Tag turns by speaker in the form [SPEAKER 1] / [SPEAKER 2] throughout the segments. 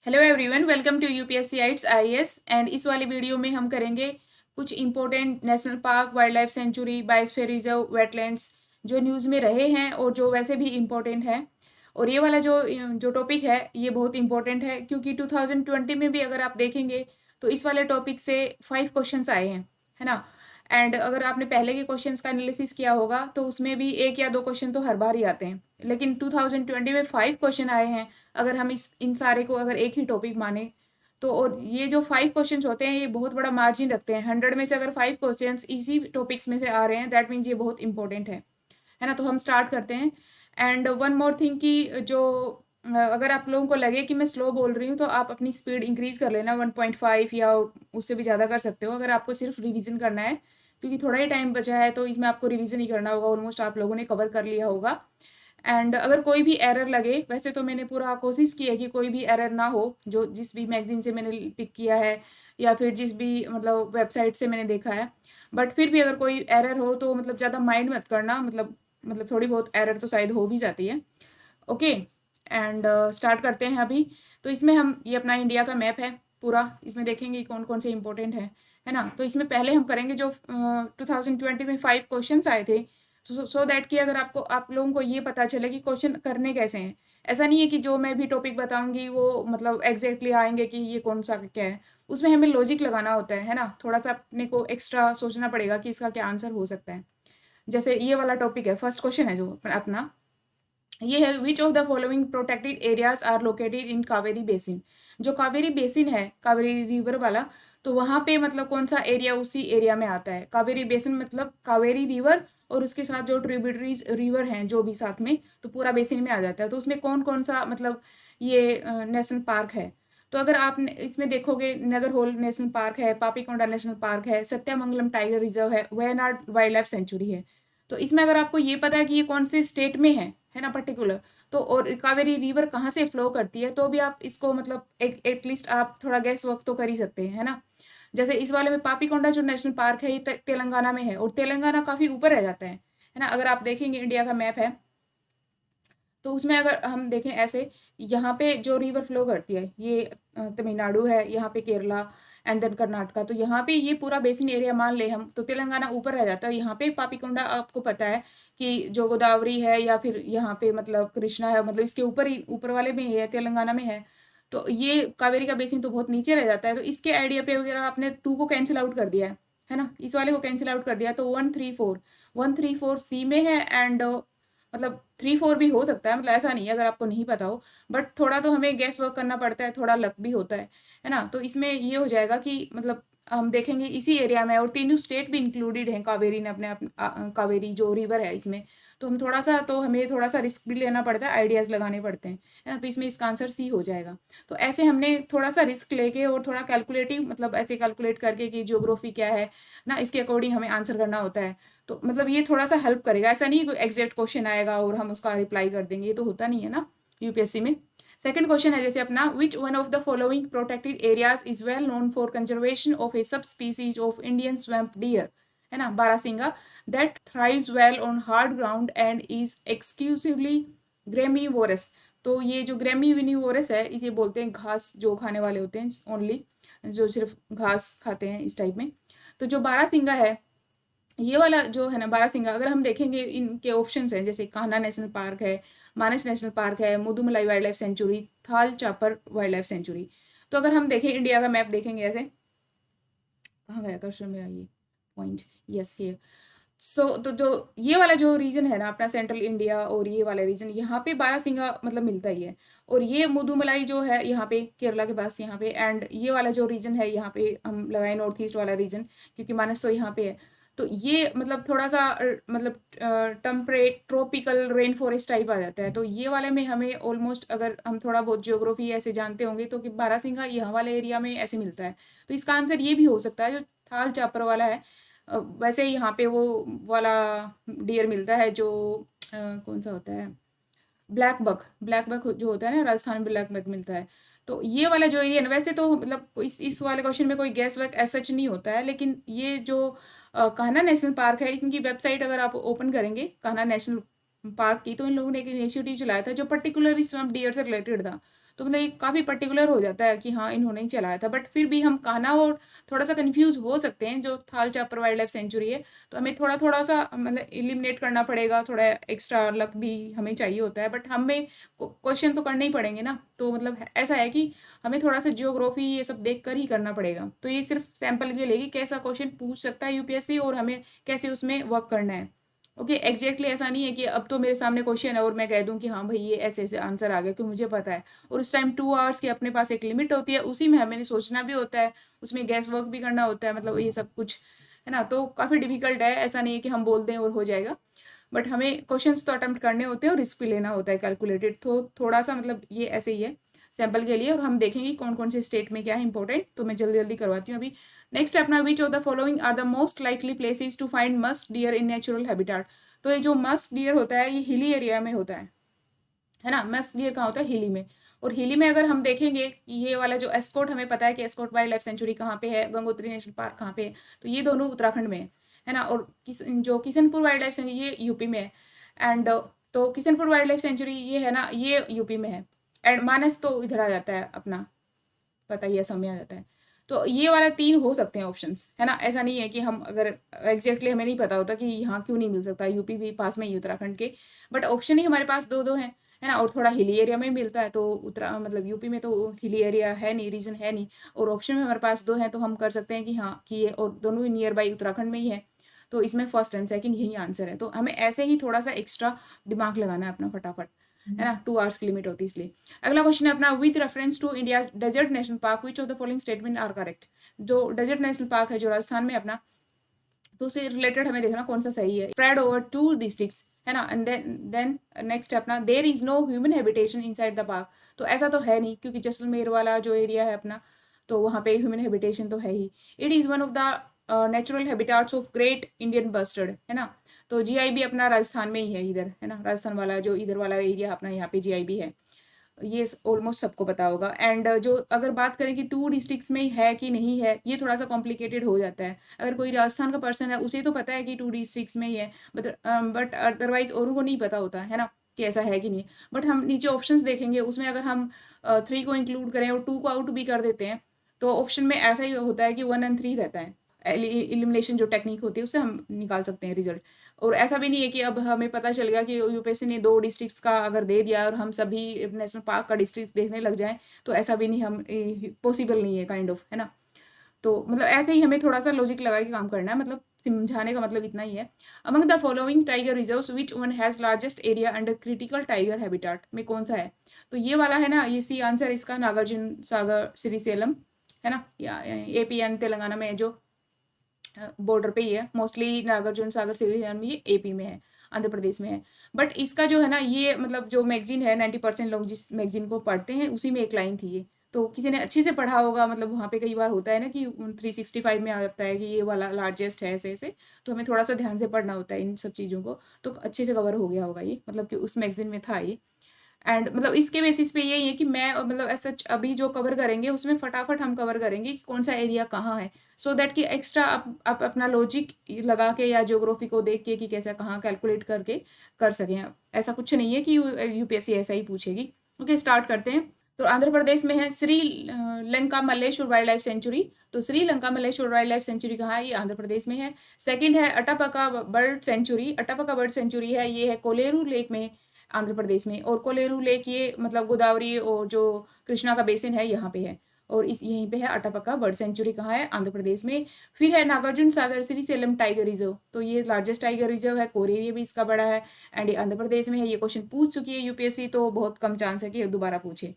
[SPEAKER 1] Hello everyone, welcome to UPSC आइट्स IAS. And इस वाली वीडियो में हम करेंगे कुछ important national park, wild life sanctuary, biosphere reserve, wetlands जो न्यूज़ में रहे हैं और जो वैसे भी इम्पोर्टेंट है। और ये वाला जो जो टॉपिक है ये बहुत इंपॉर्टेंट है क्योंकि 2020 में भी अगर आप देखेंगे तो इस वाले टॉपिक से 5 क्वेश्चंस आए हैं, है ना। एंड अगर आपने पहले के क्वेश्चंस का एनालिसिस किया होगा तो उसमें भी 1 या 2 क्वेश्चन तो हर बार ही आते हैं, लेकिन 2020 में 5 क्वेश्चन आए हैं। अगर हम इस इन सारे को अगर एक ही टॉपिक माने तो, और ये जो 5 क्वेश्चंस होते हैं ये बहुत बड़ा मार्जिन रखते हैं। 100 में से अगर 5 क्वेश्चंस इसी टॉपिक्स में से आ रहे हैं दैट मीन्स ये बहुत इंपॉर्टेंट है ना। तो हम स्टार्ट करते हैं। एंड वन मोर थिंग कि जो अगर आप लोगों को लगे कि मैं स्लो बोल रही हूँ तो आप अपनी स्पीड इंक्रीज कर लेना, 1.5 या उससे भी ज़्यादा कर सकते हो अगर आपको सिर्फ रिवीजन करना है, क्योंकि थोड़ा ही टाइम बचा है तो इसमें आपको रिवीजन ही करना होगा। ऑलमोस्ट आप लोगों ने कवर कर लिया होगा। एंड अगर कोई भी एरर लगे, वैसे तो मैंने पूरा कोशिश की है कि कोई भी एरर ना हो, जो जिस भी मैगजीन से मैंने पिक किया है या फिर जिस भी मतलब वेबसाइट से मैंने देखा है, बट फिर भी अगर कोई एरर हो तो मतलब ज़्यादा माइंड मत करना। मतलब थोड़ी बहुत एरर तो शायद हो भी जाती है। ओके। एंड स्टार्ट करते हैं अभी। तो इसमें हम ये अपना इंडिया का मैप है पूरा, इसमें देखेंगे कौन कौन से इंपॉर्टेंट है ना। तो इसमें पहले हम करेंगे जो 2020 में 5 क्वेश्चंस आए थे, सो दैट कि अगर आपको आप लोगों को ये पता चले कि क्वेश्चन करने कैसे हैं। ऐसा नहीं है कि जो मैं भी टॉपिक बताऊंगी वो मतलब एग्जैक्टली आएंगे कि ये कौन सा क्या है। उसमें हमें लॉजिक लगाना होता है ना। थोड़ा सा अपने को एक्स्ट्रा सोचना पड़ेगा कि इसका क्या आंसर हो सकता है। जैसे ये वाला टॉपिक है, फर्स्ट क्वेश्चन है जो अपना ये है, which of the following protected areas are located in Kaveri basin. जो कावेरी बेसिन है, कावेरी रिवर वाला, तो वहाँ पे मतलब कौन सा एरिया उसी एरिया में आता है। कावेरी बेसिन मतलब कावेरी रिवर और उसके साथ जो ट्रिब्यूटरीज रिवर हैं जो भी साथ में, तो पूरा बेसिन में आ जाता है। तो उसमें कौन कौन सा मतलब ये नेशनल पार्क है। तो अगर आप इसमें देखोगे, नगरहोल नेशनल पार्क है, पापीकोंडा नेशनल पार्क है, सत्यामंगलम टाइगर रिजर्व है, वयनाड वाइल्ड लाइफ सेंचुरी है। तो इसमें अगर आपको ये पता है कि ये कौन से स्टेट में है ना पर्टिकुलर, तो और कावेरी रिवर कहाँ से फ्लो करती है, तो भी आप इसको मतलब एक एटलीस्ट आप थोड़ा गैस वर्क तो कर ही सकते हैं, है ना। जैसे इस वाले में पापीकोंडा जो नेशनल पार्क है ये तेलंगाना में है, और तेलंगाना काफी ऊपर रह जाता है ना। अगर आप देखेंगे इंडिया का मैप है तो उसमें अगर हम देखें ऐसे, यहाँ पे जो रिवर फ्लो करती है ये तमिलनाडु है, यहाँ पे केरला एंड देन कर्नाटका। तो यहाँ पे ये पूरा बेसिन एरिया मान ले हम, तो तेलंगाना ऊपर रह जाता है। यहाँ पे पापीकोंडा आपको पता है कि जो गोदावरी है या फिर यहाँ पे मतलब कृष्णा है, मतलब इसके ऊपर ही ऊपर वाले में ही है, तेलंगाना में है। तो ये कावेरी का बेसिन तो बहुत नीचे रह जाता है। तो इसके आइडिया पे वगैरह आपने 2 को कैंसिल आउट कर दिया है ना, इस वाले को कैंसिल आउट कर दिया। तो 134 सी में है। एंड मतलब 3 4 भी हो सकता है, मतलब ऐसा नहीं है अगर आपको नहीं पता हो, बट थोड़ा तो हमें गैस वर्क करना पड़ता है, थोड़ा लक भी होता है ना। तो इसमें ये हो जाएगा कि मतलब हम देखेंगे इसी एरिया में, और तीनों स्टेट भी इंक्लूडेड हैं कावेरी ने अपने कावेरी जो रिवर है इसमें। तो हम थोड़ा सा तो हमें थोड़ा सा रिस्क भी लेना पड़ता है, आइडियाज़ लगाने पड़ते हैं, है ना। तो इसमें इसका आंसर सी हो जाएगा। तो ऐसे हमने थोड़ा सा रिस्क लेके और थोड़ा कैलकुलेटिव मतलब ऐसे कैलकुलेट करके कि ज्योग्राफी क्या है ना, इसके अकॉर्डिंग हमें आंसर करना होता है। तो मतलब ये थोड़ा सा हेल्प करेगा। ऐसा नहीं कोई एग्जैक्ट क्वेश्चन आएगा और हम उसका रिप्लाई कर देंगे, ये तो होता नहीं है ना यूपीएससी में। सेकंड क्वेश्चन है जैसे अपना, which one of the following protected areas is well known for conservation of a subspecies of Indian swamp deer, है ना, barasingha, that thrives well on hard ground and is exclusively graminivorous. तो ये जो ग्रेमीविनिवोरस है इसे बोलते हैं घास जो खाने वाले होते हैं ओनली, जो सिर्फ घास खाते हैं इस टाइप में। तो जो बारासिंगा है ये वाला जो है ना बारासिंगा, अगर हम देखेंगे इनके ऑप्शंस हैं, जैसे कान्हा नेशनल पार्क है, मानस नेशनल पार्क है, मुदुमलाई वाइल्ड लाइफ सेंचुरी, थाल चापर वाइल्ड लाइफ सेंचुरी। तो अगर हम देखें इंडिया का मैप देखेंगे ऐसे, कहाँ गया कर्सर मेरा ये पॉइंट, यस ये। तो जो ये वाला जो रीजन है ना अपना सेंट्रल इंडिया, और ये वाला रीजन यहाँ पे बारासिंगा मतलब मिलता ही है। और ये मुदुमलाई जो है यहाँ पे केरला के पास यहाँ पे, एंड ये वाला जो रीजन है यहाँ पे हम लगाए नॉर्थ ईस्ट वाला रीजन, क्योंकि मानस तो यहाँ पे है। तो ये मतलब थोड़ा सा मतलब temperate tropical rain forest type आ जाता है। तो ये वाले में हमें ऑलमोस्ट अगर हम थोड़ा बहुत ज्योग्राफी ऐसे जानते होंगे तो कि बारासिंगा यहाँ वाले एरिया में ऐसे मिलता है। तो इसका आंसर ये भी हो सकता है जो थाल चापर वाला है। वैसे यहाँ पे वो वाला डियर मिलता है जो कौन सा होता है, ब्लैक बक जो होता है ना, राजस्थान में ब्लैक बक मिलता है। तो ये वाला जो एरिया वैसे तो मतलब इस वाले क्वेश्चन में कोई गैस वर्क ऐसा सच नहीं होता है, लेकिन ये जो कान्हा नेशनल पार्क है इनकी वेबसाइट अगर आप ओपन करेंगे कान्हा नेशनल पार्क की, तो इन लोगों ने एक इनिशिएटिव चलाया था जो पर्टिकुलरली स्वैम्प डियर से रिलेटेड था। तो मतलब ये काफ़ी पर्टिकुलर हो जाता है कि हाँ इन्होंने ही चलाया था, बट फिर भी हम कान्हा और थोड़ा सा कन्फ्यूज़ हो सकते हैं। जो थाल चापर वाइल्ड लाइफ सेंचुरी है तो हमें थोड़ा थोड़ा सा मतलब एलिमिनेट करना पड़ेगा, थोड़ा एक्स्ट्रा लक भी हमें चाहिए होता है, बट हमें क्वेश्चन तो करने ही पड़ेंगे ना। तो मतलब ऐसा है कि हमें थोड़ा सा जियोग्राफी ये सब देख कर ही करना पड़ेगा। तो ये सिर्फ सैंपल के लिए कि कैसा क्वेश्चन पूछ सकता है यूपीएससी और हमें कैसे उसमें वर्क करना है। ओके, एग्जैक्टली ऐसा नहीं है कि अब तो मेरे सामने क्वेश्चन है और मैं कह दूं कि हाँ भाई ये ऐसे ऐसे आंसर आ गया, क्योंकि मुझे पता है। और उस टाइम 2 आवर्स की अपने पास एक लिमिट होती है, उसी में हमें सोचना भी होता है, उसमें गैस वर्क भी करना होता है, मतलब ये सब कुछ है ना। तो काफ़ी डिफिकल्ट है, ऐसा नहीं है कि हम बोल दें और हो जाएगा, बट हमें क्वेश्चंस तो अटेम्प्ट करने होते हैं और रिस्क भी लेना होता है कैलकुलेटेड। तो थोड़ा सा मतलब ये ऐसे ही है सैंपल के लिए। और हम देखेंगे कौन कौन से स्टेट में क्या है इंपॉर्टेंट, तो मैं जल्दी जल्दी करवाती हूँ अभी। नेक्स्ट अपना, which of the following are the most likely places to find musk deer in natural habitat. तो ये जो मस्क डियर होता है ये हिली एरिया में होता है ना। मस्क डियर कहाँ होता है? हिली में। और हिली में अगर हम देखेंगे ये वाला जो एस्कॉट, हमें पता है कि एस्कॉट वाइल्ड लाइफ सेंचुरी कहाँ पे है, गंगोत्री नेशनल पार्क कहाँ पे है, तो ये दोनों उत्तराखंड में है ना। और जो किशनपुर वाइल्ड लाइफ सेंचुरी ये यूपी में है। एंड तो किशनपुर वाइल्ड लाइफ सेंचुरी ये है ना, ये यूपी में है। एंड मानस तो इधर आ जाता है अपना, पता ही असम में आ जाता है। तो ये वाला 3 हो सकते हैं ऑप्शंस, है ना। ऐसा नहीं है कि हम अगर एग्जैक्टली हमें नहीं पता होता कि यहाँ क्यों नहीं मिल सकता, यूपी भी पास में ही उत्तराखंड के, बट ऑप्शन ही हमारे पास 2 2 हैं, है ना। और थोड़ा हिली एरिया में मिलता है, तो मतलब यूपी में तो हिली एरिया है नहीं, रीजन है नहीं, और ऑप्शन में हमारे पास 2 हैं, तो हम कर सकते हैं कि हाँ कि ये, और दोनों ही नियर बाई उत्तराखंड में ही है। तो इसमें फर्स्ट एंड सेकंड यही आंसर है। तो हमें ऐसे ही थोड़ा सा एक्स्ट्रा दिमाग लगाना है अपना फटाफट, है ना। 2 आवर्स की लिमिट होती है इसलिए। अगला क्वेश्चन है अपना, with reference to India desert national park which of the following statement are correct. जो डेजर्ट नेशनल पार्क है जो राजस्थान में अपना, तो उससे रिलेटेड हमें देखना कौन सा सही है। स्प्रेड ओवर 2 डिस्ट्रिक्ट्स, है ना। एंड देन नेक्स्ट है अपना, there is no human habitation inside the park. तो ऐसा तो है नहीं, क्योंकि जैसलमेर वाला जो एरिया है अपना, तो वहाँ पे ह्यूमन हैबिटेशन तो है ही। It is one of the natural habitats of great Indian bustard, है ना। तो जीआई भी अपना राजस्थान में ही है इधर, है ना। राजस्थान वाला जो इधर वाला एरिया अपना, यहाँ पे जीआई भी है, ये ऑलमोस्ट सबको पता होगा। एंड जो अगर बात करें कि 2 डिस्ट्रिक्ट्स में है कि नहीं है, ये थोड़ा सा कॉम्प्लिकेटेड हो जाता है। अगर कोई राजस्थान का पर्सन है उसे तो पता है कि 2 डिस्ट्रिक्ट्स में ही है, बट अदरवाइज औरों को नहीं पता होता है ना कि ऐसा है कि नहीं। बट हम नीचे ऑप्शंस देखेंगे, उसमें अगर हम 3 को इंक्लूड करें और 2 को आउट भी कर देते हैं, तो ऑप्शन में ऐसा ही होता है कि 1 और 3 रहता है। एलिमिनेशन जो टेक्निक होती है उससे हम निकाल सकते हैं रिजल्ट। और ऐसा भी नहीं है कि अब हमें पता चल गया कि यूपीएससी ने 2 डिस्ट्रिक्ट्स का अगर दे दिया और हम सभी नेशनल पार्क का डिस्ट्रिक्ट देखने लग जाएं, तो ऐसा भी नहीं, हम पॉसिबल नहीं है काइंड ऑफ, है ना। तो मतलब ऐसे ही हमें थोड़ा सा लॉजिक लगा के काम करना है, मतलब समझाने का मतलब इतना ही है। Among the following tiger reserves which one has largest area under critical tiger habitat में कौन सा है? तो ये वाला है ना, ये सी आंसर इसका नागार्जुन सागर श्रीशैलम, है ना। या एपी एंड तेलंगाना में जो बॉर्डर पे ही है मोस्टली, नागार्जुन सागर श्रीशैलम ये एपी में है, आंध्र प्रदेश में है। बट इसका जो है ना, ये मतलब जो मैगजीन है 90% लोग जिस मैगजीन को पढ़ते हैं उसी में एक लाइन थी ये, तो किसी ने अच्छे से पढ़ा होगा। मतलब वहाँ पे कई बार होता है ना कि 365 में आ जाता है कि ये वाला लार्जेस्ट है ऐसे ऐसे, तो हमें थोड़ा सा ध्यान से पढ़ना होता है इन सब चीज़ों को, तो अच्छे से कवर हो गया होगा ये, मतलब कि उस मैगजीन में था ये। एंड मतलब इसके बेसिस पे यही है कि मैं मतलब ऐसा अभी जो कवर करेंगे उसमें फटाफट हम कवर करेंगे कि कौन सा एरिया कहाँ है, सो दैट कि एक्स्ट्रा आप अपना लॉजिक लगा के या ज्योग्राफी को देख के कि कैसा कहाँ कैलकुलेट करके कर सकें। ऐसा कुछ नहीं है कि यूपीएससी ऐसा ही पूछेगी। ओके, स्टार्ट करते हैं। तो आंध्र प्रदेश में है Srilanka Malleshwar wild life sanctuary. तो Srilanka Malleshwar wild life sanctuary कहाँ है? ये आंध्र प्रदेश में है। सेकंड है Atapaka bird sanctuary. Atapaka bird sanctuary है, ये है कोलेरू लेक में, आंध्र प्रदेश में। और कोलेरू लेक ये मतलब गोदावरी और जो कृष्णा का बेसिन है यहाँ पे है, और इस यहीं पे है अटापका बर्ड सेंचुरी कहाँ है? आंध्र प्रदेश में। फिर है नागार्जुन सागर श्रीशैलम टाइगर रिजर्व। तो ये लार्जेस्ट टाइगर रिजर्व है, कोर एरिया भी इसका बड़ा है, एंड ये आंध्र प्रदेश में है। ये क्वेश्चन पूछ चुकी है यूपीएससी, तो बहुत कम चांस है कि दोबारा पूछे।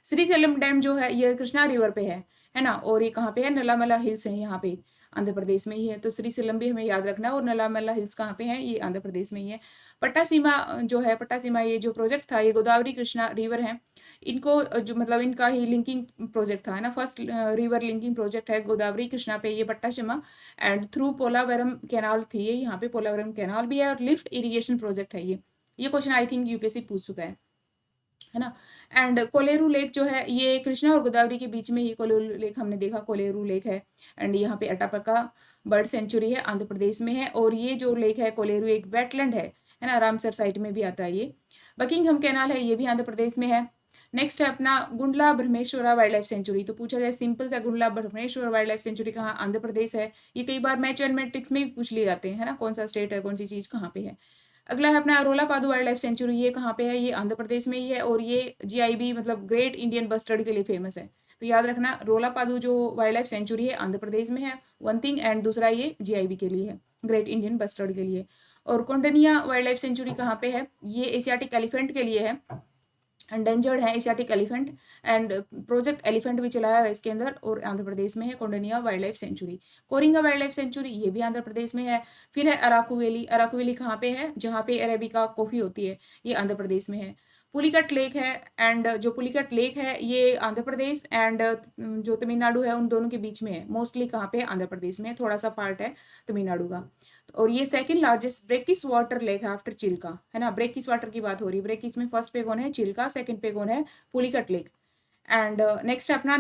[SPEAKER 1] श्रीशैलम डैम जो है ये कृष्णा रिवर पे है ना। और ये कहाँ पे है? नलामला हिल्स है यहाँ पे, आंध्र प्रदेश में ही है। तो श्रीशैलम भी हमें याद रखना है, और नलामला हिल्स कहाँ पे है? ये आंध्र प्रदेश में ही है। पट्टासीमा जो है, पट्टासीमा ये जो प्रोजेक्ट था, ये गोदावरी कृष्णा रिवर है, इनको जो मतलब इनका ही लिंकिंग प्रोजेक्ट था, है ना। फर्स्ट रिवर लिंकिंग प्रोजेक्ट है गोदावरी कृष्णा पे ये पट्टासीमा, एंड थ्रू पोलावरम कैनाल थी ये, यहाँ पे पोलावरम कैनाल भी है, और लिफ्ट इरिगेशन प्रोजेक्ट है ये क्वेश्चन आई थिंक यूपीएससी पूछ चुका है ना। एंड कोलेरू लेक जो है ये कृष्णा और गोदावरी के बीच में ही कोलेरू लेक हमने देखा, कोलेरू लेक है। एंड यहाँ पे अटापका बर्ड सेंचुरी है, आंध्र प्रदेश में है। और ये जो लेक है कोलेरू एक वेटलैंड है ना, रामसर साइट में भी आता है ये। बकिंगहम कैनाल है, ये भी आंध्र प्रदेश में है। नेक्स्ट है अपना गुंडला ब्रह्मेश्वरा वाइल्ड लाइफ सेंचुरी। तो पूछा जाए सिंपल सा, गुंडला ब्रह्मेश्वरा वाइल्ड लाइफ सेंचुरी कहाँ, आंध्र प्रदेश है। ये कई बार मैच एंड मैट्रिक्स में भी पूछ लिए जाते हैं, है ना, कौन सा स्टेट है, कौन सी चीज़ कहाँ पे है। अगला है अपना अरोलापादु वाइल्ड लाइफ सेंचुरी। ये कहाँ पे है, ये आंध्र प्रदेश में ही है और ये जीआईबी मतलब ग्रेट इंडियन बस्टर्ड के लिए फेमस है। तो याद रखना, रोलापादु जो वाइल्ड लाइफ सेंचुरी है आंध्र प्रदेश में है, वन थिंग, एंड दूसरा ये जीआईबी के लिए है, ग्रेट इंडियन बस्टर्ड के लिए। और कोंडनिया वाइल्ड लाइफ सेंचुरी कहाँ पे है, ये एशियाटिक एलिफेंट के लिए है, एंडेंजर्ड है Asiatic elephant, and project elephant भी चलाया है इसके अंदर, और आंध्र प्रदेश में है Kondaniya wild life sanctuary. Coringa wild life sanctuary, ये भी आंध्र प्रदेश में है। फिर है अराकू वैली। अराकू वैली कहाँ पे है, जहाँ पे अरेबिका कॉफी होती है, ये आंध्र प्रदेश में है। पुलिकट लेक है, एंड जो पुलिकट लेक है ये आंध्र प्रदेश एंड जो तमिलनाडु है उन दोनों के बीच में है। मोस्टली कहाँ पे है, आंध्र प्रदेश में, थोड़ा सा पार्ट है तमिलनाडु का। और ये second largest brackish water lake है आफ्टर चिल्का, है ना। ब्रेकिस वाटर की बात हो रही है, ब्रेकिस में फर्स्ट पे कौन है, चिल्का, सेकंड पे कौन है, पुलिकट लेक। एंड नेक्स्ट है अपना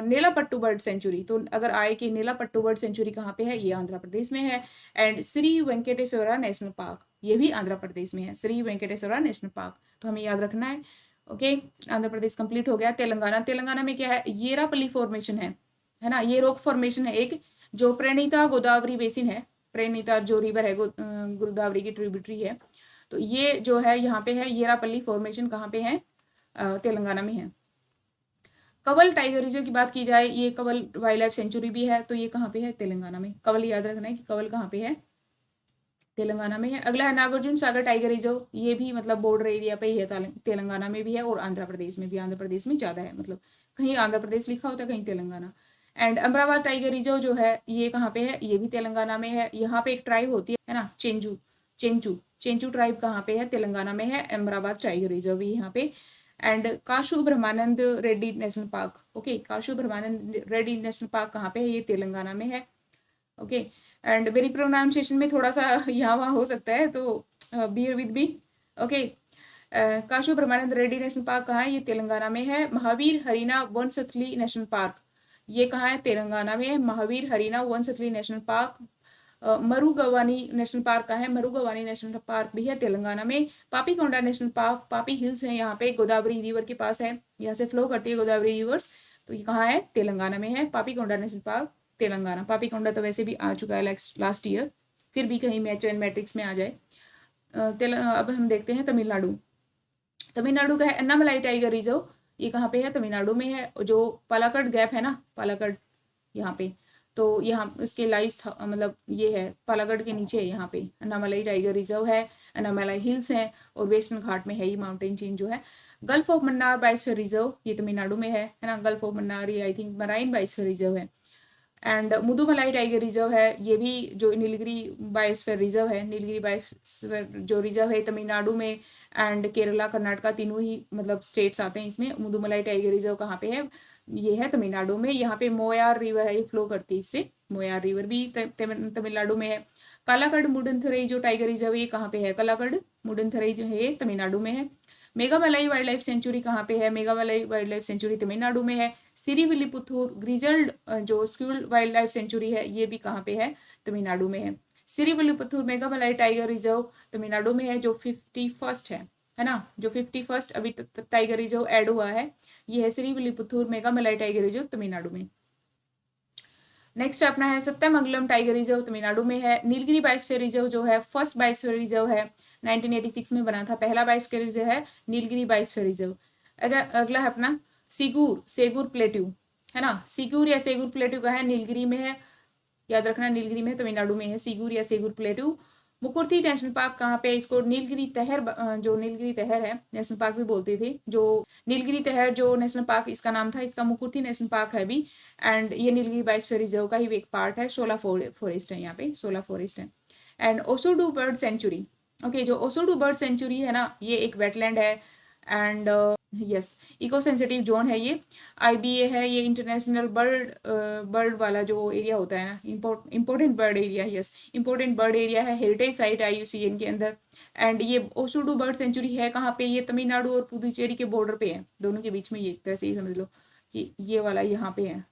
[SPEAKER 1] नीलापट्टू बर्ड सेंचुरी। तो अगर आए कि नीलापट्टू बर्ड सेंचुरी कहाँ पे है, ये आंध्र प्रदेश में है। And Shri Venkateswara national park, ये भी आंध्र प्रदेश में है, श्री वेंकटेश्वरा नेशनल पार्क, तो हमें याद रखना है। ओके, आंध्र प्रदेश कंप्लीट हो गया। तेलंगाना, तेलंगाना में क्या है, येरापल्ली फॉर्मेशन है ना, ये रॉक फॉर्मेशन है एक, जो प्रणीता गोदावरी बेसिन है, प्रणीता जो रिवर है गोदावरी की ट्रिब्यूटरी है, तो ये जो है यहाँ पे है, येरापल्ली फॉर्मेशन कहाँ पे है, तेलंगाना में है। कवल टाइगर रिजर्व की बात की जाए, ये कवल वाइल्ड लाइफ सेंचुरी भी है, तो ये कहाँ पे है, तेलंगाना में। कवल याद रखना है कि कवल कहाँ पे है, तेलंगाना में है। अगला है नागार्जुन सागर टाइगर रिजर्व, ये भी मतलब बॉर्डर एरिया पे ही है, तेलंगाना में भी है और आंध्र प्रदेश में भी। आंध्र प्रदेश में ज़्यादा है, मतलब कहीं आंध्र प्रदेश लिखा होता है, कहीं Telangana. And Amravati tiger reserve जो है ये कहाँ पे है, ये भी तेलंगाना में है। यहाँ पे एक ट्राइब होती है ना, चेंजू, चेंचू, चेंचू ट्राइब कहाँ पे है, तेलंगाना में है। अमरावती टाइगर रिजर्व भी यहाँ पे। And Kasu Brahmananda Reddy national park, okay, Kasu Brahmananda Reddy national park कहाँ पे है, ये तेलंगाना में है। ओके, एंड मेरी प्रोनाउंसिएशन में थोड़ा सा यहाँ वहाँ हो सकता है, तो bear with me. Okay, Kasu Brahmananda Reddy national park कहाँ है, ये तेलंगाना में है। महावीर हरीना वनसथली नेशनल पार्क, ये कहाँ है, तेलंगाना में है, Mahavir Harina Vanasthali national park. Mrugavani national park कहाँ है, मरुगवानी नेशनल पार्क भी है तेलंगाना में। Papikonda national park, Papi hills है यहाँ पे, गोदावरी रिवर के पास है, यहाँ से फ्लो करती है गोदावरी रिवर्स, तो ये कहाँ है, तेलंगाना में है, पापीकोंडा नेशनल पार्क, तेलंगाना। पापीकोंडा तो वैसे भी आ चुका है लास्ट ईयर, फिर भी कहीं मैच एंड मैट्रिक्स में आ जाए। अब हम देखते हैं तमिलनाडु। तमिलनाडु का है अन्नामलाई टाइगर रिजर्व, ये कहाँ पे है, तमिलनाडु में है। जो पालाकड गैप है ना, पालाकड यहाँ पे, तो यहाँ इसके लाइस मतलब ये है पालागढ़ के नीचे है, यहाँ पे अन्नामलाई टाइगर रिजर्व है, अन्नामलाई हिल्स हैं, और वेस्टर्न घाट में है ये माउंटेन चेन जो है। Gulf of Mannar biosphere reserve, ये तमिलनाडु में है ना, गल्फ ऑफ मन्नार, ये I think marine biosphere reserve है। एंड मुदुमलाई टाइगर रिजर्व है, ये भी जो नीलगिरी बायोस्फीयर रिजर्व है, नीलगिरी बायोस्फीयर जो रिजर्व है तमिलनाडु में, एंड केरला कर्नाटका तीनों ही मतलब स्टेट्स आते हैं इसमें। मुदुमलाई टाइगर रिजर्व कहाँ पे है, ये है तमिलनाडु में। यहाँ पे मोयार रिवर है, ये फ्लो करती है इससे, मोयार रिवर भी तमिलनाडु में है। कालाकड़ मुडनथरई जो टाइगर रिजर्व है, ये कहाँ पे है, कालाकड़ मुडनथरई जो है तमिलनाडु में है। मेघामलाई वाइल्ड लाइफ सेंचुरी कहाँ पे है, Meghamalai wild life sanctuary Tamil Nadu में है। सिरीविल्लीपुथूर ग्रिजल्ड जो स्क्यूल वाइल्ड लाइफ सेंचुरी है, ये भी कहाँ पे है, तमिलनाडु में है। सिरीविल्लीपुथूर मेघामलाई टाइगर रिजर्व तमिलनाडु में है, जो 51st है ना, जो 51st अभी टाइगर रिजर्व ऐड हुआ है, ये है सिरीविल्लीपुथूर मेघामलाई टाइगर रिजर्व तमिलनाडु में। नेक्स्ट अपना है सत्यमंगलम टाइगर रिजर्व तमिलनाडु में है। नीलगिरी बायोस्फीयर रिजर्व जो है फर्स्ट बायोस्फीयर रिजर्व है, 1986 में बना था, पहला बायोस्फीयर रिजर्व है नीलगिरी बायोस्फीयर रिजर्व। अगला है अपना सीगूर, सेगूर प्लेट्यू, है ना, सीगूर या सेगूर प्लेट्यू का है, नीलगिरी में है, याद रखना नीलगिरी में, तमिलनाडु में है सीगूर या सेगूर प्लेट्यू। मुकुर्थी नेशनल पार्क कहाँ पे, इसको नीलगिरी तहर जो नीलगिरी तहर है नेशनल पार्क भी बोलते थे, जो नीलगिरी तहर जो नेशनल पार्क इसका नाम था, इसका मुकुर्थी नेशनल पार्क है भी। एंड ये नीलगिरी बायोस्फीयर रिजर्व का ही एक पार्ट है। शोला फॉरेस्ट है यहाँ पे, शोला फॉरेस्ट है। And Oussudu bird sanctuary, okay, जो ओसुडू बर्ड सेंचुरी है ना, ये एक वेटलैंड है, and yes eco sensitive zone है ये, IBA है ये, इंटरनेशनल बर्ड वाला जो एरिया होता है ना, important bird area, yes important bird area है, हेरिटेज साइट IUCN के अंदर। एंड ये ओसुडू बर्ड सेंचुरी है कहाँ पे, ये तमिलनाडु और पुदुचेरी के बॉर्डर पे है, दोनों के बीच में, ये एक तरह से ही समझ लो कि ये वाला यहाँ पे है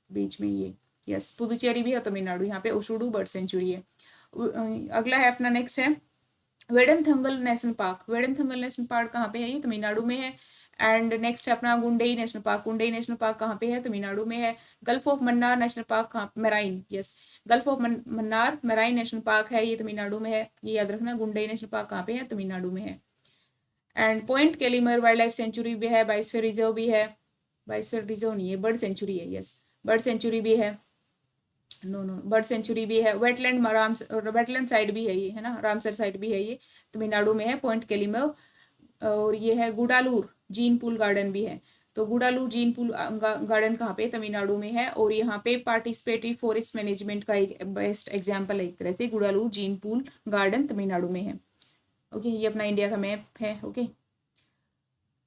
[SPEAKER 1] बीच में ये, यस पुदुचेरी भी है तमिलनाडु, यहाँ पे ओसुडू बर्ड सेंचुरी है। अगला है अपना नेक्स्ट है वेडनथंगल नेशनल पार्क। वेडनथंगल नेशनल पार्क कहाँ पे है, ये तमिलनाडु में है। एंड नेक्स्ट है अपना Guindy national park. Guindy national park कहाँ पे है? तमिलनाडु में है। Gulf of Mannar national park कहाँ? Marine, yes, gulf of Mannar marine national park है, ये तमिलनाडु में है, ये याद रखना। गुंडई नेशनल पार्क कहाँ पे है? तमिलनाडु में है। And point Calimere wild life sanctuary भी है, बायोस्फीयर रिजर्व भी है, बायोस्फीयर रिजर्व नहीं है, बर्ड सेंचुरी है, यस, बर्ड सेंचुरी भी है, नो नो, बर्ड सेंचुरी भी है। वेटलैंड वेटलैंड साइड भी है ये, है ना, रामसर साइड भी है, ये तमिलनाडु में है, पॉइंट कैलीमर। और ये है गुडालूर जीन पूल गार्डन भी है। तो गुडालूर जीन पूल गार्डन कहाँ पे? तमिलनाडु में है। और यहाँ पे पार्टिसिपेटरी फॉरेस्ट मैनेजमेंट का एक बेस्ट एग्जाम्पल है एक तरह से, Gudalur gene pool garden Tamil Nadu में है। ओके, ये अपना इंडिया का मैप है। ओके,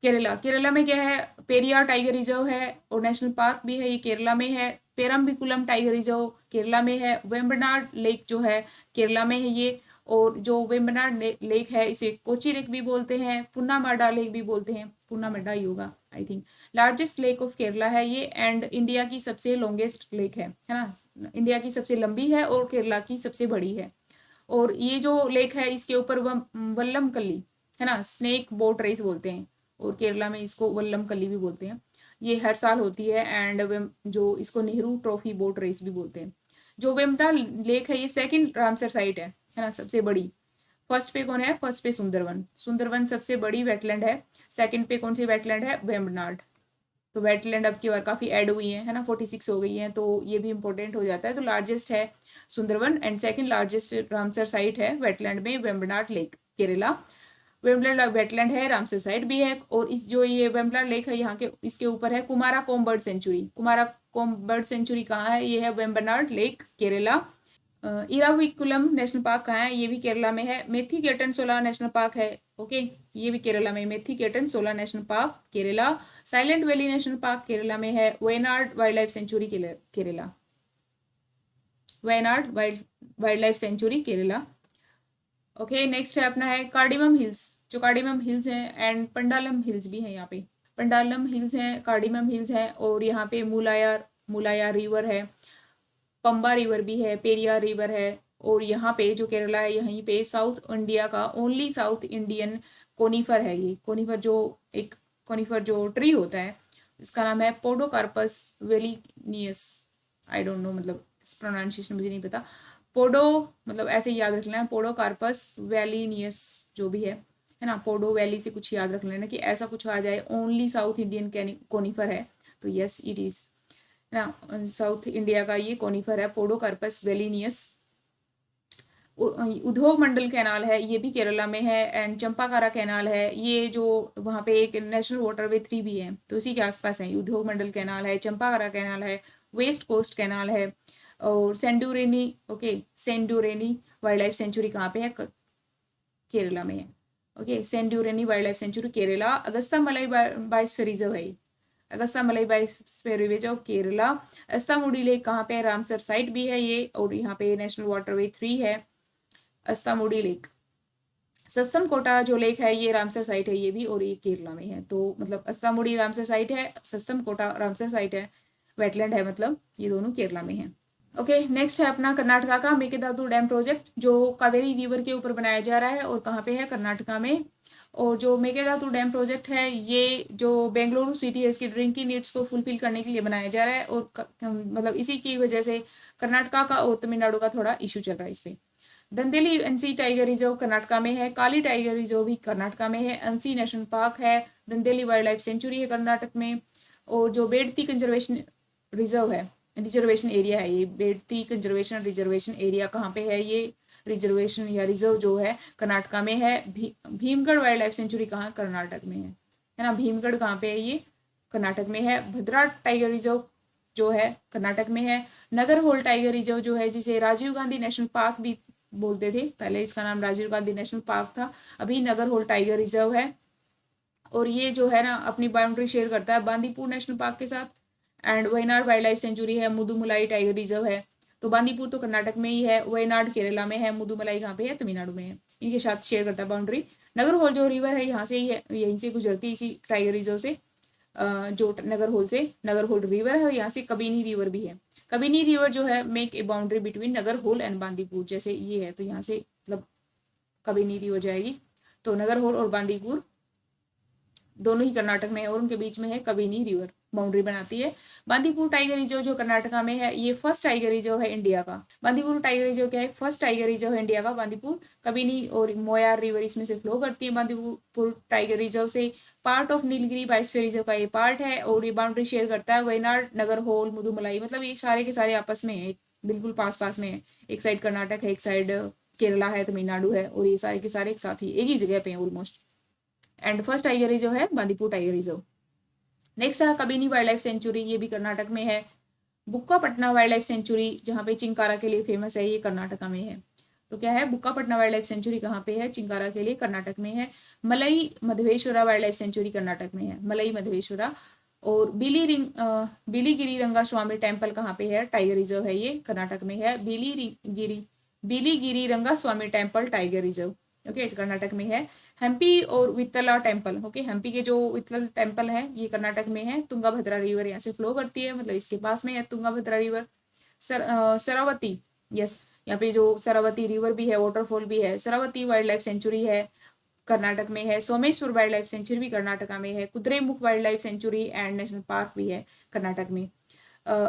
[SPEAKER 1] केरला, केरला में क्या है? पेरियार टाइगर रिजर्व है और नेशनल पार्क भी है, ये केरला में है। पेरम्बिकुलम टाइगर रिजर्व केरला में है। वेम्बनाड लेक जो है केरला में है ये। और जो वेम्बनाड लेक है इसे कोची लेक भी बोलते हैं, पुन्नामाडा लेक भी बोलते हैं, पुन्नामाडा ही होगा I think. Largest lake of Kerala है ये, एंड इंडिया की सबसे लॉन्गेस्ट लेक है ना, इंडिया की सबसे लंबी है और केरला की सबसे बड़ी है। और ये जो लेक है इसके ऊपर वल्लम कल्ली, है ना, स्नेक बोट रेस बोलते हैं, और केरला में इसको वल्लम कल्ली भी बोलते हैं, ये हर साल होती है। एंड जो इसको नेहरू ट्रॉफी बोट रेस भी बोलते हैं। जो वेम्बना लेक है ये सेकंड रामसर साइट है ना, सबसे बड़ी। फर्स्ट पे कौन है? फर्स्ट पे सुंदरवन, सुंदरवन सबसे बड़ी वेटलैंड है। सेकंड पे कौन सी वेटलैंड है? वेम्बनाड। तो वेटलैंड अब की बार काफ़ी ऐड हुई है ना, 46 हो गई हैं, तो ये भी इंपॉर्टेंट हो जाता है। तो लार्जेस्ट है Sundarban, and second largest Ramsar site है वेटलैंड में वेम्बनाड लेक, केरला। वेम्बनाड वेटलैंड है, रामसर साइट भी है। और इस जो ये वेम्बनाड लेक है यहाँ के इसके ऊपर है Kumarakom bird sanctuary. Kumarakom bird sanctuary कहाँ है? ये है Vembanad lake, Kerala. Eravikulam national park कहाँ है? ये भी केरला में है। मेथीकेटन सोला नेशनल पार्क है, ओके, ये भी केरला में। Mathikettan Shola national park Kerala. Silent Valley national park Kerala में है। Wayanad wild life sanctuary Kerala, Wayanad wild life sanctuary Kerala. Okay, next है अपना है कार्डिमम हिल्स, जो कार्डिमम हिल्स हैं, एंड पंडालम हिल्स भी हैं यहाँ पे। पंडालम हिल्स हैं, कार्डिमम हिल्स हैं, और यहाँ पे मुलाया रिवर है, पंबा रिवर भी है, पेरियार रिवर है। और यहाँ पे जो केरला है यहीं पे साउथ इंडिया का ओनली साउथ इंडियन कोनीफर है, ये कोनीफर जो एक कोनीफर जो ट्री होता है इसका नाम है पोडोकार्पस वेलिनियस। आई डोंट नो, मतलब इस प्रोनाउंसिएशन मुझे नहीं पता। पोडो मतलब ऐसे याद रख लेना, पोडोकार्पस वेलिनियस जो भी है ना, पोडो वैली से कुछ याद रख लेना कि ऐसा कुछ आ जाए, ओनली साउथ इंडियन कोनीफर है, तो यस इट इज़ ना, साउथ इंडिया का ये कोनीफर है पोडोकार्पस वेलिनियस। उद्योग मंडल कैनाल है, ये भी केरला में है। एंड चंपाकारा कैनाल है, ये जो वहाँ पे एक नेशनल वाटरवे 3 भी है, तो उसी के आसपास है। उद्योग मंडल कैनाल है, चंपाकारा कैनाल है, वेस्ट कोस्ट कैनाल है, और Shendurney, okay, Shendurney wild life sanctuary कहाँ पे है? केरला में है। Okay, Shendurney wild life sanctuary Kerala. Agasthya Malai biosphere reserve है, Agasthya Malai biosphere reserve Kerala. Ashtamudi lake कहाँ पे है? रामसर साइट भी है ये, और यहाँ पे नेशनल वाटरवे 3 है, अस्तामुडी लेक। सस्तम कोटा जो लेक है ये रामसर साइट है ये भी, और ये केरला में है। तो मतलब अस्तामुडी रामसर साइट है, सस्तम कोटा रामसर साइट है, वेटलैंड है, मतलब ये दोनों केरला में है। ओके, नेक्स्ट है अपना कर्नाटका का मेकेदातु डैम प्रोजेक्ट, जो कावेरी रिवर के ऊपर बनाया जा रहा है, और कहाँ पे है? कर्नाटका में। और जो मेकेदातु डैम प्रोजेक्ट है ये जो बेंगलुरु सिटी है इसकी ड्रिंकिंग नीड्स को फुलफिल करने के लिए बनाया जा रहा है, और मतलब इसी की वजह से कर्नाटका का और तमिलनाडु का थोड़ा इशू चल रहा है इस पर। दंदेली अंसी टाइगर रिजर्व कर्नाटका में है। काली टाइगर रिजर्व भी कर्नाटका में है। अंसी नेशनल पार्क है। दंदेली वाइल्ड लाइफ सेंचुरी है कर्नाटक में। और जो बेडती कंजर्वेशन रिजर्व है, रिजर्वेशन एरिया है, ये बेडती कंजर्वेशन रिजर्वेशन एरिया कहाँ पे है? ये रिजर्वेशन या रिजर्व जो है कर्नाटका में है। भीमगढ़ वाइल्ड लाइफ सेंचुरी कहाँ? कर्नाटक में है ना। भीमगढ़ कहाँ पे है? ये कर्नाटक में है। भद्रा टाइगर रिजर्व जो है कर्नाटक में है। नगर होल टाइगर रिजर्व जो है, जिसे राजीव गांधी नेशनल पार्क भी बोलते थे, पहले इसका नाम राजीव गांधी नेशनल पार्क था, अभी नगर होल टाइगर रिजर्व है। और ये जो है ना अपनी बाउंड्री शेयर करता है बांदीपुर नेशनल पार्क के साथ। And Wayanad wild life sanctuary है। मुदुमलाई टाइगर रिजर्व है। तो बांदीपुर तो कर्नाटक में ही है, वयनाड केरला में है, मुदुमलाई कहाँ पे है? तमिलनाडु में है। इनके साथ शेयर करता है बाउंड्री। नगर होल जो रिवर है यहाँ से ही है, यहीं से गुजरती है इसी टाइगर रिजर्व से। जो नगर होल रिवर है, यहाँ से कबिनी रिवर भी है। कबिनी रिवर जो है make a boundary between Nagarhole and Bandipur, जैसे ये है, तो यहाँ से मतलब कबिनी रिवर जाएगी, तो नगर होल और बांदीपुर दोनों ही कर्नाटक में है और उनके बीच में है कबिनी रिवर, बाउंड्री बनाती है। बांदीपुर टाइगर रिजर्व जो कर्नाटका में है, ये फर्स्ट टाइगर रिजर्व है इंडिया का। बांदीपुर टाइगर रिजर्व क्या है, फर्स्ट टाइगर रिजर्व है इंडिया का। बांदीपुर, कबिनी और मोयार रिवर इसमें से फ्लो करती है बांदीपुर टाइगर रिजर्व से। Part of Nilgiri biosphere reserve का ये पार्ट है और ये बाउंड्री शेयर करता है वयनाड, नगरहोल, मुदुमलाई, मतलब ये सारे के सारे आपस में है, बिल्कुल पास पास में है। एक साइड कर्नाटक है, एक साइड केरला है, तमिलनाडु है, और ये सारे के सारे एक साथ ही एक ही जगह पे हैं almost. And first tiger reserve है बांदीपुर टाइगर रिजर्व। नेक्स्ट है कबिनी वाइल्ड लाइफ सेंचुरी, ये भी कर्नाटक में है। बुक्कापटना वाइल्ड लाइफ सेंचुरी जहाँ पे चिंकारा के लिए फेमस है, ये कर्नाटका में है। तो क्या है, बुक्कापटना वाइल्ड लाइफ सेंचुरी कहाँ पे है, चिंकारा के लिए कर्नाटक में है। मलई मधवेश्वरा वाइल्ड लाइफ सेंचुरी कर्नाटक में है, मलई मधवेश्वरा। और बिलीगिरी रंगा स्वामी टेम्पल कहाँ पे है, टाइगर रिजर्व है, ये कर्नाटक में है। Biligiri Ranga Swami temple tiger reserve, okay, Karnataka में है। हम्पी और वित्तला टेम्पल, ओके, हम्पी के जो वित्तल टेम्पल है ये कर्नाटक में है। तुंगाभद्रा रिवर यहाँ से फ्लो करती है, मतलब इसके पास में है तुंगाभद्रा रिवर। सरावती, यस, यहाँ पे जो सरावती रिवर भी है, वाटरफॉल भी है। सरावती वाइल्ड लाइफ सेंचुरी है, कर्नाटक में है। सोमेश्वर वाइल्ड लाइफ सेंचुरी भी कर्नाटका में है। Kudremukh wild life sanctuary and national park भी है कर्नाटक में।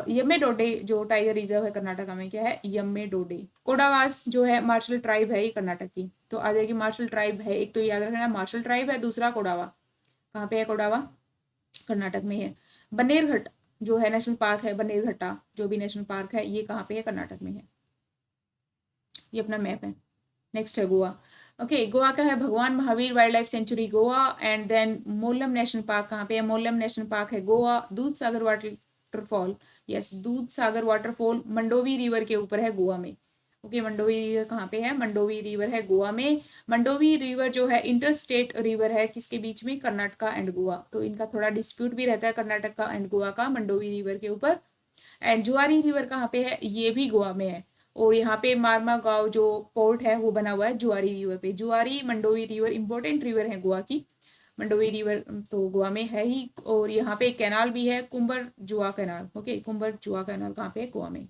[SPEAKER 1] यम्मे-डोडे जो टाइगर रिजर्व है कर्नाटका में, क्या है, यम्मे-डोडे। कोडावास जो है मार्शल ट्राइब है, ये कर्नाटक की। तो आ जाएगी मार्शल ट्राइब है, एक तो याद रखना मार्शल ट्राइब है, दूसरा कोडावा। कहाँ पे है कोडावा, कर्नाटक में है। बनेरघट्ट जो है नेशनल पार्क है, बनेरघट्टा जो भी नेशनल पार्क है, ये कहाँ पे है, कर्नाटक में है। ये अपना मैप है। नेक्स्ट है गोवा, ओके, गोवा का है Bhagwan Mahavir wild life sanctuary Goa. And then Mollem national park कहाँ पे है, मोलम नेशनल पार्क है गोवा। दूध सागर वाटरफॉल, यस, दूध सागर वाटरफॉल मंडोवी रिवर के ऊपर है गोवा में, ओके। मंडोवी रिवर कहाँ पे है, मंडोवी रिवर है गोवा में। मंडोवी रिवर जो है इंटर स्टेट रिवर है, किसके बीच में, कर्नाटका एंड गोवा। तो इनका थोड़ा डिस्प्यूट भी रहता है कर्नाटका एंड गोवा का, मंडोवी रिवर के ऊपर। एंड जुआरी रिवर कहाँ पे है, ये भी गोवा में है। और यहाँ पे मारमा गांव जो पोर्ट है वो बना हुआ है जुआरी रिवर पे। जुआरी मंडोवी रिवर इंपॉर्टेंट रिवर है गोवा की। मंडोवी रिवर तो गोवा में है ही। और यहाँ पे एक कैनाल भी है, कुंबर जुआ कैनाल, ओके, कुंबर जुआ कैनाल कहाँ पे है, गोवा में।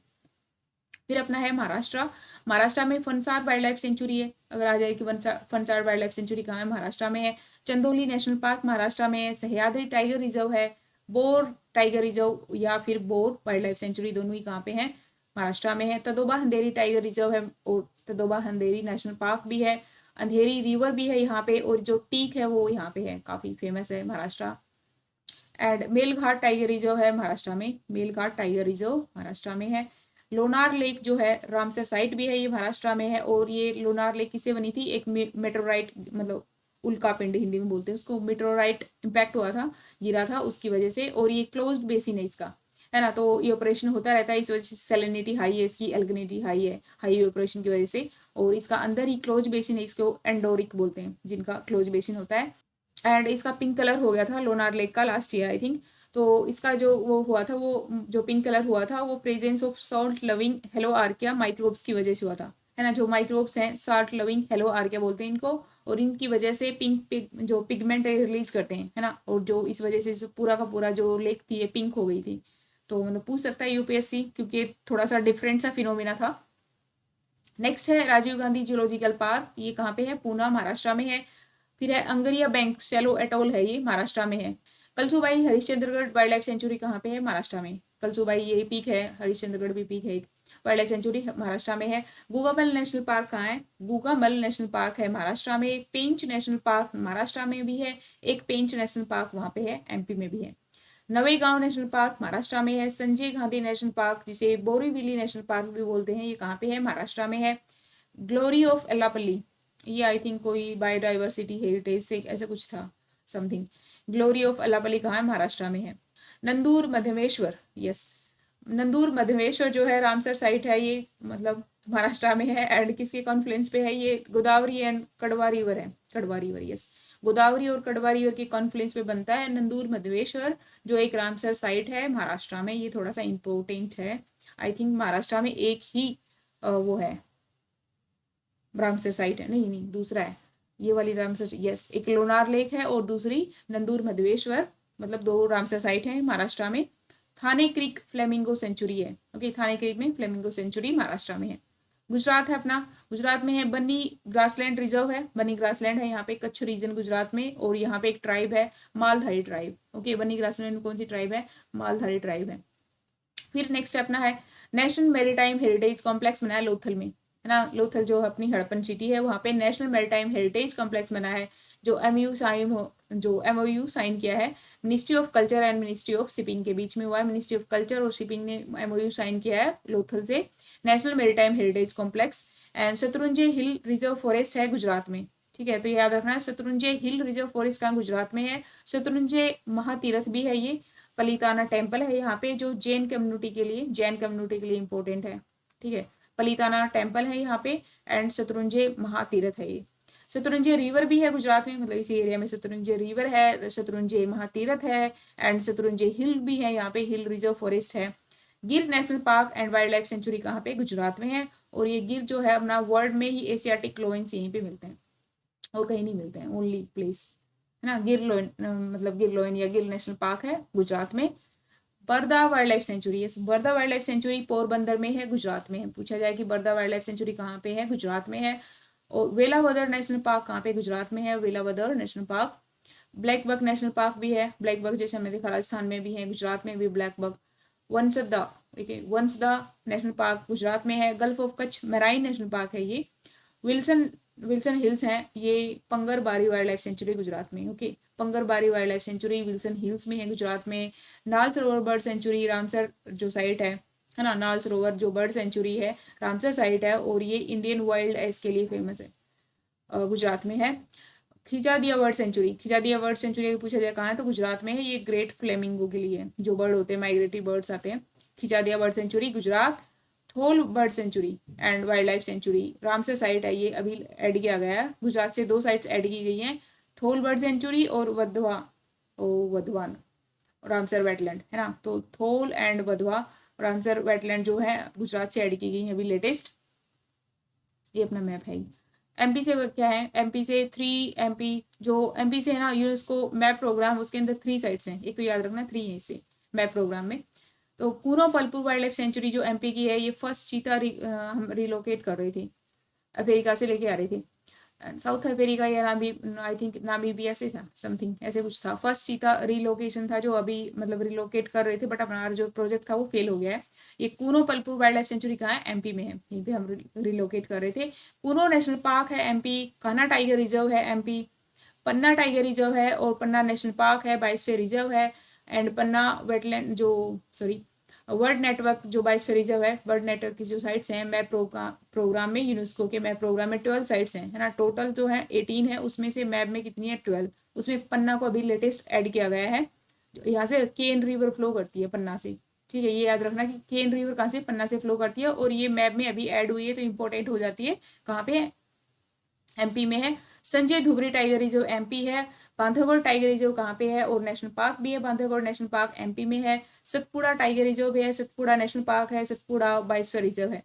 [SPEAKER 1] फिर अपना है महाराष्ट्र। महाराष्ट्र में फनसार वाइल्ड लाइफ सेंचुरी है। अगर आ जाए कि फनसार वाइल्ड लाइफ सेंचुरी कहाँ है, महाराष्ट्र में है। चंदोली नेशनल पार्क महाराष्ट्र में है। सह्याद्री टाइगर रिजर्व है। बोर टाइगर रिजर्व या फिर बोर वाइल्ड लाइफ सेंचुरी, दोनों ही कहाँ पे हैं, महाराष्ट्र में है। तदोबा अंधेरी टाइगर रिजर्व है और तदोबा अंधेरी नेशनल पार्क भी है। अंधेरी रिवर भी है यहाँ पे, और जो टीक है वो यहाँ पे है, काफी फेमस है Maharashtra. And Melghat tiger reserve है महाराष्ट्र में, मेलघाट टाइगर रिजर्व महाराष्ट्र में है। लोनार लेक जो है रामसर साइट भी है, ये महाराष्ट्र में है। और ये लोनार लेक किससे बनी थी, एक मेट्रोराइट, मतलब उल्का पिंड हिंदी में बोलते हैं उसको, मेट्रोराइट इम्पैक्ट हुआ था, गिरा था, उसकी वजह से। और ये क्लोज्ड बेसिन है इसका, है ना, तो ये ऑपरेशन होता रहता है, इस वजह से सैलिनिटी हाई है इसकी, एल्गिनिटी हाई है, हाई ऑपरेशन की वजह से। और इसका अंदर ही क्लोज बेसिन है, इसको एंडोरिक बोलते हैं, जिनका क्लोज बेसिन होता है। एंड इसका पिंक कलर हो गया था लोनार लेक का लास्ट ईयर आई थिंक। तो इसका जो वो हुआ था, वो जो पिंक कलर हुआ था वो presence of salt loving hello archaea microbes की वजह से हुआ था, है ना। जो माइक्रोब्स हैं सॉल्ट लविंग हेलो आर्किया बोलते हैं इनको, और इनकी वजह से जो पिगमेंट रिलीज करते हैं, है ना। और जो इस वजह से पूरा का पूरा जो लेक थी ये पिंक हो गई थी। तो मतलब पूछ सकता है यूपीएससी, क्योंकि थोड़ा सा डिफरेंट सा फिनोमिना था। नेक्स्ट है राजीव गांधी जूलॉजिकल पार्क, ये कहाँ पे है, पूना महाराष्ट्र में है। फिर है अंगरिया बैंक शैलो एटोल है, ये महाराष्ट्र में है। Kalsubai Harishchandragad wild life sanctuary कहाँ पे है, महाराष्ट्र में। कलसूबाई ये पीक है, हरिश्चंद्रगढ़ भी पीक है, एक वाइल्ड लाइफ सेंचुरी महाराष्ट्र में है। गुगामल नेशनल पार्क कहाँ है, गुगामल नेशनल पार्क है महाराष्ट्र में। पेंच नेशनल पार्क महाराष्ट्र में भी है, एक पेंच नेशनल पार्क वहाँ पे है, एमपी में भी है। नवेगांव नेशनल पार्क महाराष्ट्र में है। संजय गांधी नेशनल पार्क, जिसे बोरीविली नेशनल पार्क भी बोलते हैं, ये कहाँ पे है, महाराष्ट्र में है। ग्लोरी ऑफ एल्लापल्ली, ये आई थिंक कोई बायोडाइवर्सिटी हेरिटेज से ऐसा कुछ था समथिंग। ग्लोरी ऑफ एल्लापल्ली कहाँ है, महाराष्ट्र में है। नंदूर मध्यमेश्वर, यस, नंदूर मध्यमेश्वर जो है रामसर साइट है, ये मतलब महाराष्ट्र में है। एंड किसके कॉन्फ्लुएंस पे है, ये गोदावरी एंड कड़वा रिवर है, कड़वा रिवर, यस, गोदावरी और कड़वा रिवर के कॉन्फ्लुएंस पे बनता है नंदूर मध्यमेश्वर, जो एक रामसर साइट है महाराष्ट्र में। ये थोड़ा सा इम्पोर्टेंट है, आई थिंक महाराष्ट्र में एक ही वो है रामसर साइट है, नहीं नहीं दूसरा है ये वाली रामसर, यस, एक लोनार लेक है और दूसरी नंदूर मध्यमेश्वर, मतलब दो रामसर साइट है महाराष्ट्र में। थाने क्रीक फ्लेमिंगो सेंचुरी है, ओके, थाने क्रीक में फ्लेमिंगो सेंचुरी महाराष्ट्र में है। गुजरात है अपना, गुजरात में है बन्नी ग्रासलैंड रिजर्व है, बन्नी ग्रासलैंड है यहाँ पे, कच्छ रीजन गुजरात में। और यहाँ पे एक ट्राइब है मालधारी ट्राइब। ओके, बन्नी ग्रासलैंड में कौन सी ट्राइब है? मालधारी ट्राइब है। फिर नेक्स्ट अपना है नेशनल मैरीटाइम हेरिटेज कॉम्प्लेक्स बना है लोथल में, है ना। लोथल जो अपनी हड़प्पन सिटी है वहाँ पे नेशनल मैरीटाइम हेरिटेज कॉम्प्लेक्स बना है, जो एमओयू साइन किया है ministry of culture and ministry of shipping के बीच में हुआ है। मिनिस्ट्री ऑफ कल्चर और शिपिंग ने एमओयू साइन किया है लोथल से, national maritime heritage complex. And Shatrunjay hill reserve forest है गुजरात में, ठीक है। तो याद रखना है शत्रुंजय हिल रिजर्व फॉरेस्ट कहाँ? गुजरात में है। शत्रुंजय महातीर्थ भी है ये, पलिताना टेम्पल है यहाँ पे, जो जैन कम्युनिटी के लिए इंपॉर्टेंट है, ठीक है। पलिताना टेम्पल है यहाँ पे एंड शत्रुंजय महातीर्थ है ये। शत्रुंजय रिवर भी है गुजरात में, मतलब इसी एरिया में शत्रुंजय रिवर है, शत्रुंजय महातीर्थ है एंड शत्रुंजय हिल भी है यहाँ पे, हिल रिजर्व फॉरेस्ट है। गिर national park and wild life sanctuary कहाँ पे? गुजरात में है। और ये गिर जो है अपना वर्ल्ड में ही एशियाटिक लोइंस यहीं पे मिलते हैं और कहीं नहीं मिलते हैं, ओनली प्लेस, है ना। गिर लोइन मतलब गिर लोइन या गिर नेशनल पार्क है गुजरात में। बरदा वाइल्ड लाइफ सेंचुरी, यस, बरदा वाइल्ड लाइफ सेंचुरी पोरबंदर में है, गुजरात में है। पूछा जाए कि बरदा वाइल्ड लाइफ सेंचुरी कहाँ पे है? गुजरात में है। और वेलावदर नेशनल पार्क कहाँ पे? गुजरात में है, Velavadar national park. Black buck national park भी है, ब्लैक बक जैसे हमने देखा राजस्थान में भी है, गुजरात में भी ब्लैक बक। वंसदा, देखिए वंसदा नेशनल पार्क गुजरात में है। Gulf of Kutch marine national park है ये। विल्सन विल्सन हिल्स हैं ये, पंगर बारी वाइल्ड लाइफ सेंचुरी गुजरात में। ओके, पंगर बारी wild life sanctuary Wilson hills में है गुजरात में। नाल सरोवर बर्ड सेंचुरी रामसर जो साइट है ना, नाल सरोवर जो बर्ड सेंचुरी है रामसर साइट है, और ये इंडियन वाइल्ड एस के लिए फेमस है, गुजरात में है। Khijadiya bird century, Khijadiya bird century पूछा जाए कहाँ है? तो गुजरात में है। ये ग्रेट फ्लेमिंगो के लिए जो बर्ड होते हैं, माइग्रेटरी बर्ड्स आते हैं। Khijadiya bird sanctuary Gujarat. Thol bird sanctuary and wild life sanctuary Ramsar site है, ये अभी ऐड किया गया है, गुजरात से 2 साइट्स ऐड की गई हैं, थोल बर्ड सेंचुरी और वधवान रामसर वेटलैंड, है ना। तो थोल एंड वधवा रामसर वेटलैंड जो है गुजरात से ऐड की गई है अभी लेटेस्ट। ये अपना मैप है। एमपी से क्या है? एमपी से 3 एमपी, जो एमपी से है ना यूनेस्को मैप प्रोग्राम, उसके अंदर 3 साइट्स हैं, एक तो याद रखना 3 है इससे मैप प्रोग्राम में। तो कूनो पलपुर वाइल्ड लाइफ सेंचुरी जो एमपी की है, ये फर्स्ट चीता हम रिलोकेट कर रहे थे, अफ्रीका से लेके आ रहे थे। साउथ अफ्रीका या नामी, आई थिंक नामीबिया से था, समथिंग ऐसे कुछ था। फर्स्ट चीता रिलोकेशन था जो अभी मतलब रिलोकेट कर रहे थे, बट अपना जो प्रोजेक्ट था वो फेल हो गया है। ये कूनो पलपुर वाइल्ड लाइफ सेंचुरी कहाँ है? एमपी में है, यहीं पे हम रिलोकेट कर रहे थे। कूनो नेशनल पार्क है एमपी, कान्हा टाइगर रिजर्व है एमपी, पन्ना टाइगर रिजर्व है और पन्ना नेशनल पार्क है, बायोस्फीयर रिजर्व है। एंड पन्ना वेटलैंड जो सॉरी वर्ल्ड नेटवर्क जो बायोस्फीयर रिजर्व है, वर्ल्ड नेटवर्क की जो साइट्स हैं मैप प्रोग्राम में, यूनेस्को के मैप प्रोग्राम में 12 साइट्स हैं, है ना। टोटल जो है 18 है, उसमें से मैप में कितनी है? 12। उसमें पन्ना को अभी लेटेस्ट ऐड किया गया है। यहाँ से केन रिवर फ्लो करती है पन्ना से, ठीक है। ये याद रखना कि केन रिवर कहाँ से? पन्ना से फ्लो करती है, और ये मैप में अभी ऐड हुई है तो इंपॉर्टेंट हो जाती है। कहाँ पे? एमपी में है। Sanjay Dhubri tiger reserve MP है। बांधवगढ़ टाइगर रिजर्व कहाँ पे है? और नेशनल पार्क भी है, बांधवगढ़ नेशनल पार्क एमपी में है। सतपुड़ा टाइगर रिजर्व है, सतपुड़ा नेशनल पार्क है, सतपुड़ा बायोस्फीयर रिजर्व है।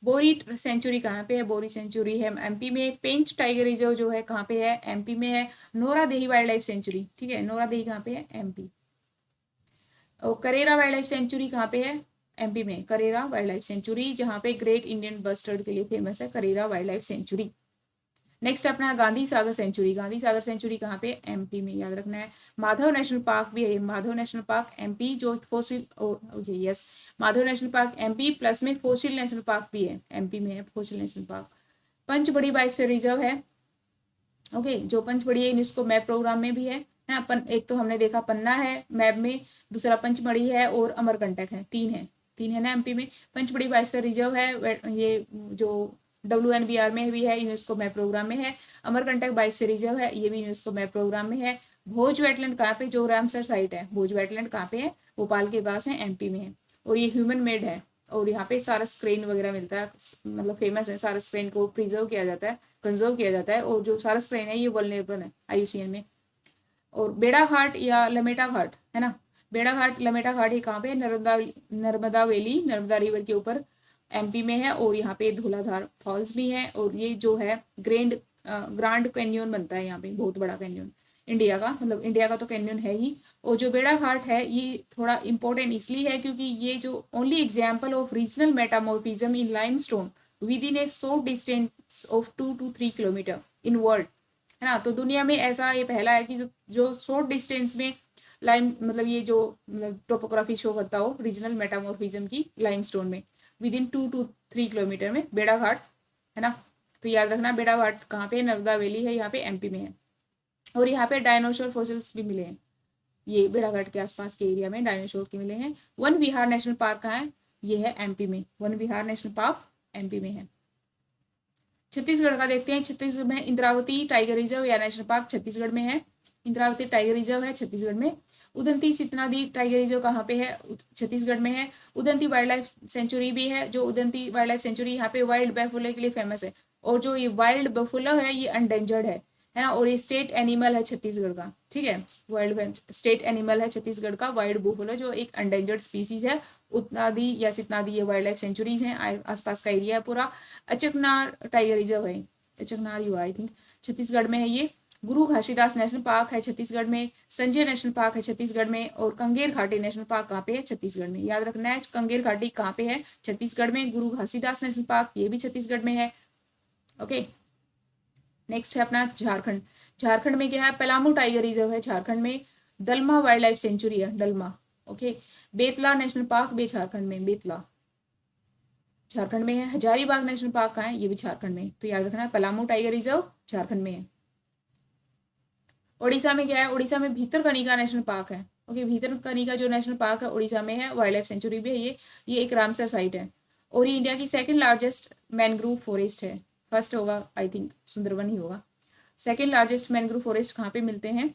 [SPEAKER 1] बोरी सेंचुरी कहाँ पे है? बोरी सेंचुरी है एमपी में। पेंच टाइगर रिजर्व जो है कहाँ पे है? एमपी में है। नोरा देही वाइल्ड लाइफ सेंचुरी, ठीक है, नोरा देही कहाँ पे है? एमपी। और करेरा वाइल्ड लाइफ सेंचुरी कहाँ पे है? एमपी में। करेरा वाइल्ड लाइफ सेंचुरी, जहाँ पे ग्रेट इंडियन बस्टर्ड के लिए फेमस है, Karera wild life sanctuary. Next अपना गांधी सागर सेंचुरी, गांधी सागर सेंचुरी कहाँ पे? एमपी में, याद रखना है। माधव नेशनल पार्क भी है, माधव नेशनल पार्क एमपी, जो fossil okay yes, Madhav national park MP plus में फोसिल नेशनल पार्क भी है, एमपी में है फोसिल नेशनल पार्क। पंचबड़ी बायोस्फीयर रिजर्व है, ओके, जो पंचबड़ी है यूनेस्को मैप प्रोग्राम में भी है ना। एक तो हमने देखा पन्ना है मैप में, दूसरा पंचमढ़ी है और अमरकंटक है, 3 है ना एमपी में। पंचमढ़ी बायोस्फीयर रिजर्व है, ये जो WNBR में भी है, यूनेस्को मैप प्रोग्राम में है। अमरकंटक बायोस्फीयर रिजर्व है, ये भी यूनेस्को मैप प्रोग्राम में है। भोज वेटलैंड कहाँ पे? जो रामसर साइट है, भोज वेटलैंड कहाँ पे है? भोपाल के पास है, एमपी में है। और ये ह्यूमन मेड है, और यहाँ पे सारस क्रेन वगैरह मिलता है, मतलब फेमस है। सारस क्रेन को प्रिजर्व किया जाता है, कंजर्व किया जाता है, और जो सारस क्रेन है ये वल्नरेबल है IUCN में। और बेड़ा घाट या लमेटा घाट, है ना, बेड़ा घाट लमेटा घाट ये कहाँ पे? नर्मदा वैली, नर्मदा रिवर के ऊपर एमपी में है। और यहाँ पे धौलाधार फॉल्स भी है, और ये जो है ग्रांड कैन्यन बनता है यहाँ पे, बहुत बड़ा कैन्यन इंडिया का, मतलब इंडिया का तो कैन्यन है ही। और जो बेड़ा घाट है ये थोड़ा इंपॉर्टेंट इसलिए है क्योंकि ये जो only example of regional metamorphism in limestone with in A short distance of 2 to 3 kilometre in world, है ना। तो दुनिया में ऐसा ये पहला है कि जो शॉर्ट डिस्टेंस में लाइम मतलब ये जो टोपोग्राफी शो करता हो रीजनल मेटामॉर्फिज्म की लाइमस्टोन में विद इन 2 to 3 किलोमीटर में, बेड़ा घाट, है ना। तो याद रखना बेड़ा घाट कहाँ पे, नर्मदा वैली है, यहाँ पे एमपी में है। और यहाँ पे डायनासोर फॉसिल्स भी मिले हैं, ये बेड़ाघाट के आसपास के एरिया में डायनासोर के मिले हैं। वन विहार नेशनल पार्क कहाँ है, ये है एमपी में, वन विहार नेशनल पार्क एमपी में है। छत्तीसगढ़ का देखते हैं, छत्तीसगढ़ में इंद्रावती टाइगर रिजर्व या नेशनल पार्क छत्तीसगढ़ में है, इंद्रावती टाइगर रिजर्व है छत्तीसगढ़ में। उदंती सितनादी टाइगर रिजर्व कहाँ पे है, छत्तीसगढ़ में है। उदंती वाइल्ड लाइफ सेंचुरी भी है, जो उदंती वाइल्ड लाइफ सेंचुरी यहाँ पे वाइल्ड बफेलो के लिए फेमस है, और जो ये वाइल्ड बफेलो है ये अनडेंजर्ड है ना, और ये स्टेट एनिमल है छत्तीसगढ़ का, ठीक है। वाइल्ड स्टेट एनिमल है छत्तीसगढ़ का वाइल्ड बुफेलो, जो एक अनडेंजर्ड स्पीसीज है। उतनादी या सितनादी ये वाइल्ड लाइफ सेंचुरीज हैं, आसपास का एरिया है पूरा। अचकनार टाइगर रिजर्व है, अचकनार यू आई थिंक छत्तीसगढ़ में है ये। गुरु घासीदास नेशनल पार्क है छत्तीसगढ़ में। संजय नेशनल पार्क है छत्तीसगढ़ में। और कंगेर घाटी नेशनल पार्क कहाँ पे है, छत्तीसगढ़ में। याद रखना है कंगेर घाटी कहाँ पे है, छत्तीसगढ़ में। गुरु घासीदास नेशनल पार्क ये भी छत्तीसगढ़ में है। ओके, नेक्स्ट है अपना झारखंड। झारखंड में क्या है, पलामू टाइगर रिजर्व है झारखंड में। दलमा वाइल्ड लाइफ सेंचुरी है, दलमा। ओके, बेतला नेशनल पार्क भी झारखंड में, बेतला झारखंड में है। हजारीबाग नेशनल पार्क कहाँ है, ये भी झारखंड में। तो याद रखना है पलामू टाइगर रिजर्व झारखंड में है। उड़ीसा में क्या है, उड़ीसा में भीतरकनिका नेशनल पार्क है। ओके, भीतरकनिका जो नेशनल पार्क है उड़ीसा में है, वाइल्ड लाइफ सेंचुरी भी है ये एक रामसर साइट है। और ये इंडिया की सेकंड लार्जेस्ट मैनग्रोव फॉरेस्ट है। फर्स्ट होगा आई थिंक सुंदरवन ही होगा। सेकंड लार्जेस्ट मैनग्रोव फॉरेस्ट कहाँ पे मिलते हैं,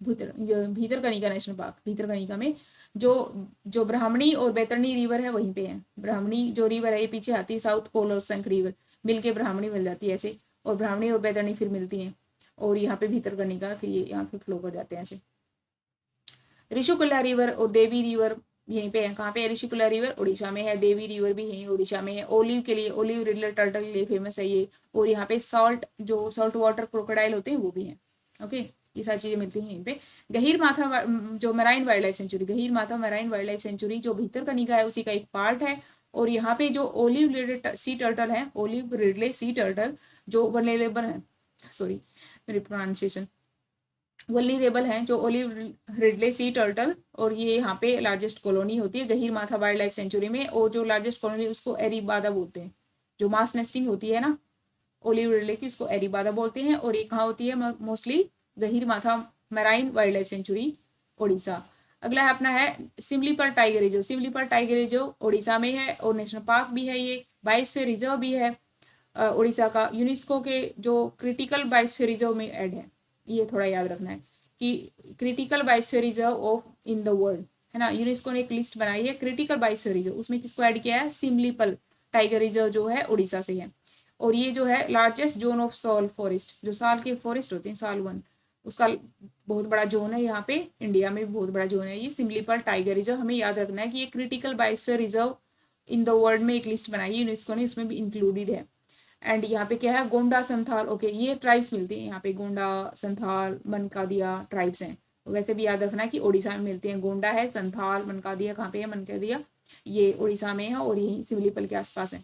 [SPEAKER 1] भीतरकनिका नेशनल पार्क, भीतरकनिका में। जो ब्राह्मणी और बैतरणी रिवर है वहीं पे है। ब्राह्मणी जो रिवर है ये पीछे आती है, साउथ कोल और संख रिवर मिलके ब्राह्मणी मिल जाती है ऐसे, और ब्राह्मणी और बैतरणी फिर मिलती हैं, और यहाँ पे भीतरकनिका फिर ये यहाँ पे फ्लो कर जाते हैं ऐसे। ऋषिकुल्या रिवर और देवी रिवर यहीं पे है, कहाँ पे है, ऋषिकुल्या रिवर उड़ीसा में है, देवी रिवर भी यहीं उड़ीसा में है। ओलिव के लिए, ओलिव रिडलर टर्टल के लिए फेमस है ये। और यहाँ पे सॉल्ट वाटर क्रोकोडाइल होते हैं वो भी हैं। ओके, ये सारी चीजें मिलती हैं यहीं पे। गहीर माथा जो मराइन वाइल्ड लाइफ सेंचुरी, गहीर माथा मराइन वाइल्ड लाइफ सेंचुरी जो भीतरकनिका है उसी का एक पार्ट है। और यहाँ पे जो ओलिव रिडले सी टर्टल है, ओलिव रिडले सी टर्टल जो वल्नरेबल है, सॉरी मेरी प्रोनाउंसिएशन, वल्नरेबल हैं, जो ओलिव रिडले सी टर्टल। और ये यहाँ पे लार्जेस्ट कॉलोनी होती है गहीर माथा वाइल्ड लाइफ सेंचुरी में। और जो लार्जेस्ट कॉलोनी उसको एरीबादा बोलते हैं, जो मास नेस्टिंग होती है ना ओलिव रिडले की, उसको एरीबादा बोलते हैं। और ये कहाँ होती है, mostly Gahirmatha marine wild life sanctuary Orissa. अगला है अपना है Simlipal tiger reserve. Simlipal tiger reserve Orissa में है, और नेशनल पार्क भी है ये, बायोस्फीयर रिजर्व भी है उड़ीसा का। यूनेस्को के जो क्रिटिकल बायोस्फीयर रिजर्व में ऐड है, ये थोड़ा याद रखना है कि critical biosphere reserve of in the world, है ना। यूनेस्को ने एक लिस्ट बनाई है क्रिटिकल बायोस्फीयर रिजर्व, उसमें किसको ऐड किया है, सिमलीपाल टाइगर रिजर्व जो है उड़ीसा से है। और ये जो है largest zone of sal forest, जो साल के फॉरेस्ट होते हैं साल वन, उसका बहुत बड़ा जोन है यहाँ पे, इंडिया में भी बहुत बड़ा जोन है ये सिमलीपाल टाइगर रिजर्व। हमें याद रखना है कि ये critical biosphere reserve in the world में एक लिस्ट बनाई है यूनेस्को ने, उसमें भी इंक्लूडेड है। एंड यहाँ पे क्या है, गोंडा संथाल, ओके ये ट्राइब्स मिलती हैं यहाँ पे, गोंडा संथाल मनकादिया ट्राइब्स हैं। वैसे भी याद रखना है कि उड़ीसा में मिलते हैं, गोंडा है, संथाल, मनकादिया कहाँ पे है, मनकादिया ये उड़ीसा में है, और यही सिमलीपाल के आसपास है।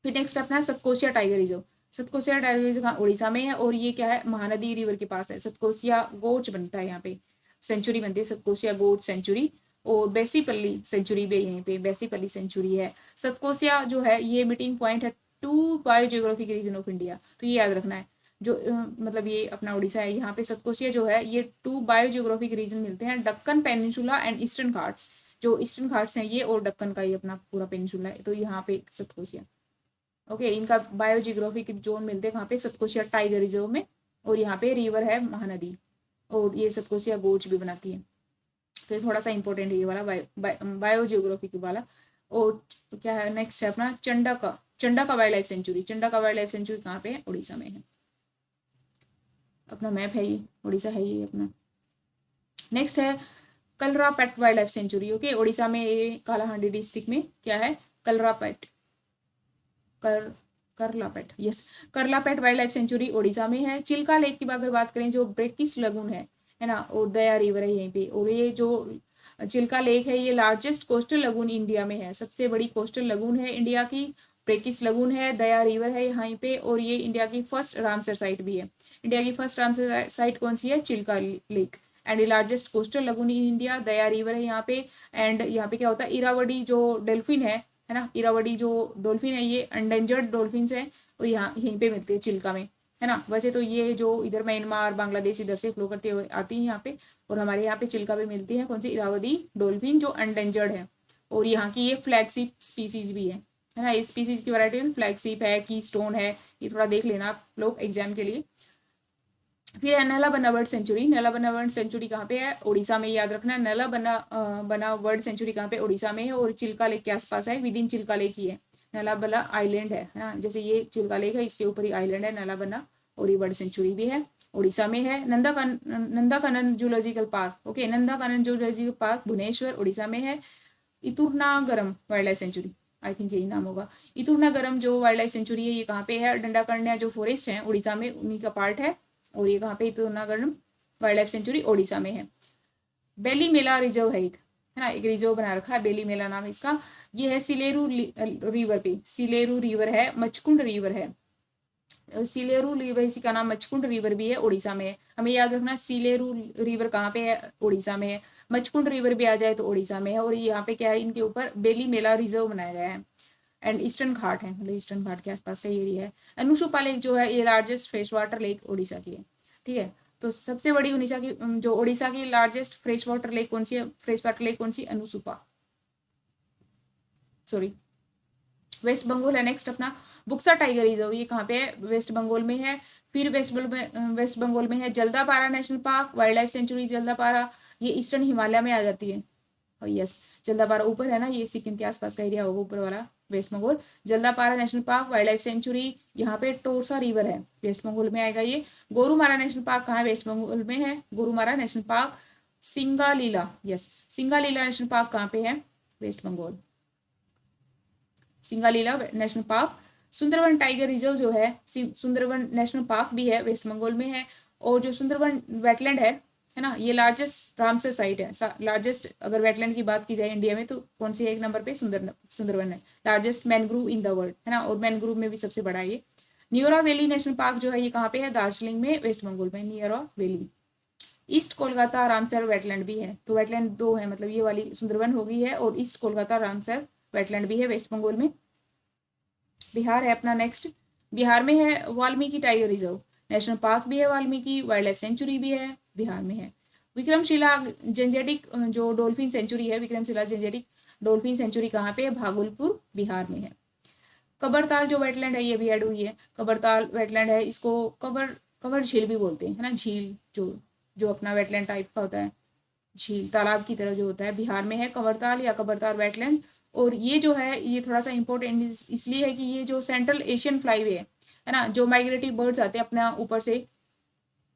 [SPEAKER 1] फिर नेक्स्ट अपना है Satkosia tiger reserve. Satkosia tiger reserve कहाँ, उड़ीसा में है, और ये क्या है, महानदी रिवर के पास है। सतकोसिया गोच बनता है यहाँ पे, सेंचुरी बनती है सतकोसिया गोच सेंचुरी। और बेसीपल्ली सेंचुरी भी यहीं पे, बेसीपल्ली सेंचुरी है। सतकोसिया जो है ये मीटिंग पॉइंट है 2 बायोजियोग्राफिक रीजन ऑफ इंडिया, तो ये याद रखना है। जो मतलब ये अपना उड़ीसा है, यहाँ पे सतकोसिया जो है ये 2 बायोजियोग्राफिक रीजन मिलते हैं, Deccan peninsula and eastern Ghats. जो ईस्टर्न घाट्स हैं ये, और डक्कन का ये अपना पूरा पेनिनसुला है, तो यहाँ पे सतकोसिया। ओके, इनका बायोजियोग्राफिक जोन मिलते हैं कहाँ पे, सतकोसिया टाइगर रिजर्व में। और यहाँ पे रिवर है महानदी, और ये सतकोसिया गोच भी बनाती है। तो ये थोड़ा सा इंपॉर्टेंट है ये वाला बायोजियोग्राफिक वाला। और क्या है नेक्स्ट है अपना चंडा का वाइल्ड लाइफ सेंचुरी। चंडा का वाइल्ड लाइफ सेंचुरी कहाँ पे है, उड़ीसा में है। अपना मैप है ये, उड़ीसा है ये अपना। नेक्स्ट है Karlapat wild life sanctuary. Okay, Orissa में ये कालाहांडी डिस्ट्रिक्ट में क्या है, Karlapat Karlapat, yes, Karlapat wild life sanctuary Orissa में है। चिल्का लेक की अगर बात करें, जो ब्रेकिस लगून है ना, और दया रिवर है यहीं पे। और ये जो चिल्का लेक है ये लार्जेस्ट कोस्टल लगून इंडिया में है, सबसे बड़ी कोस्टल लगून है इंडिया की। ब्रेकिस लगून है, दया रिवर है यहाँ पे, और ये इंडिया की फर्स्ट रामसर साइट भी है। इंडिया की फर्स्ट रामसर साइट कौन सी है? Chilika lake. And largest coastal lagoon in India, Daya river है यहाँ पे। एंड यहाँ पे क्या होता है, इरावदी जो डॉल्फिन है ना, इरावदी जो डॉल्फिन है ये एंडेंजर्ड डॉल्फिन है, और यहाँ यहीं पे मिलती है चिल्का में, है ना। वैसे तो ये जो इधर म्यांमार बांग्लादेश इधर से फ्लो करते हुए आती है यहाँ पे, और हमारे यहाँ पे चिल्का पे मिलती है कौन सी? इरावदी डॉल्फिन जो एंडेंजर्ड है, और यहाँ की ये फ्लैगशिप स्पीसीज भी है ना। इस स्पीसीज की वैरायटी फ्लैगशिप है, की स्टोन है, ये थोड़ा देख लेना आप लोग एग्जाम के लिए। फिर है नलाबना बर्ड सेंचुरी। नलाबना बर्ड सेंचुरी कहाँ पे है? उड़ीसा में, याद रखना। बना बर्ड सेंचुरी कहाँ पे? उड़ीसा में है, और चिल्का लेक के आसपास है, विद इन चिल्का लेक ही है। नलाबना आइलैंड है ना, जैसे ये चिल्का लेक है इसके ऊपर ही आइलैंड है नलाबना, और ये बर्ड सेंचुरी भी है, उड़ीसा में है। Nandankanan zoological park, okay, Nandankanan zoological park Bhubaneswar Orissa में है। Eturnagaram wild life sanctuary, I think यही नाम होगा। इतुरनागरम जो वाइल्ड लाइफ सेंचुरी है ये कहाँ पे है? दंडाकरण्य जो फॉरेस्ट है उड़ीसा में, उन्हीं का पार्ट है, और ये कहाँ पे? इतुरनागरम वाइल्ड लाइफ सेंचुरी ओडिशा में है। बेली मेला रिजर्व है एक, है ना, एक रिजर्व बना रखा है, बेली मेला नाम है इसका। ये है सिलेरू रिवर पे, सिलेरू रिवर है, मचकुंड रिवर है। सिलेरू रिवर, इसी का नाम मचकुंड रिवर भी है, उड़ीसा में है। हमें याद रखना सिलेरू रिवर कहाँ पे है? उड़ीसा में है। मचकुंड रिवर भी आ जाए तो उड़ीसा में है, और यहाँ पे क्या है, इनके ऊपर बेली मेला रिजर्व बनाया गया है। एंड ईस्टर्न घाट है, मतलब ईस्टर्न घाट के आसपास का एरिया है। अनुशुपा लेक जो है ये largest fresh water lake Orissa की है, ठीक है। तो सबसे बड़ी उड़ीसा की जो उड़ीसा की लार्जेस्ट फ्रेश वाटर लेक कौन सी है? फ्रेश वाटर लेक कौन सी? अनुसुपा, सॉरी। वेस्ट बंगाल है नेक्स्ट अपना, बुक्सा टाइगर रिजर्व, ये कहाँ पे है? वेस्ट बंगाल में है। फिर वेस्ट बंगाल में है Jaldapara national park, wild life sanctuary Jaldapara, ये ईस्टर्न हिमालय में आ जाती है। यस, जल्दापारा ऊपर है ना, ये सिक्किम के आसपास का एरिया होगा ऊपर वाला, West Bengal. Jaldapara national park wild life sanctuary, यहाँ पे टोरसा रिवर है, वेस्ट बंगाल में आएगा ये। गोरुमारा नेशनल पार्क कहाँ है? वेस्ट बंगाल में है, Gorumara national park. Singalila, yes, Singalila national park कहाँ पे है? West Bengal, Singalila national park. Sundarban tiger reserve जो है, सुंदरवन नेशनल पार्क भी है, वेस्ट बंगाल में है। और जो सुंदरवन वेटलैंड है ना, ये लार्जेस्ट रामसर साइट है। लार्जेस्ट अगर वेटलैंड की बात की जाए इंडिया में तो कौन सी है? एक नंबर पे सुंदरवन है, largest mangrove in the world, है ना, और मैनग्रूव में भी सबसे बड़ा है ये। नियोरा वैली नेशनल पार्क जो है ये कहाँ पे है? दार्जिलिंग में, वेस्ट बंगाल में, Neora valley. East Kolkata Ramsar wetland भी है, तो वेटलैंड दो है, मतलब ये वाली सुंदरवन हो गई है, और ईस्ट कोलकाता रामसर वेटलैंड भी है वेस्ट बंगाल में। बिहार है अपना नेक्स्ट, बिहार में है Valmiki tiger reserve national park भी है, वाल्मीकि वाइल्ड लाइफ सेंचुरी भी है, बिहार में है। विक्रमशिला जेंजेटिक जो डॉल्फिन सेंचुरी है, विक्रमशिला जेंजेटिक डॉल्फिन सेंचुरी कहाँ पे है? भागलपुर, बिहार में है। कबरताल जो वेटलैंड है ये भी ऐड हुई है, कबरताल वेटलैंड है, इसको कबर झील भी बोलते हैं, है ना, झील जो जो अपना वेटलैंड टाइप का होता है, झील तालाब की तरह जो होता है, बिहार में है कबरताल या कबरताल वेटलैंड। और ये जो है ये थोड़ा सा इंपॉर्टेंट इसलिए है कि ये जो सेंट्रल एशियन फ्लाईवे है ना, जो माइग्रेटिव बर्ड्स आते हैं अपना ऊपर से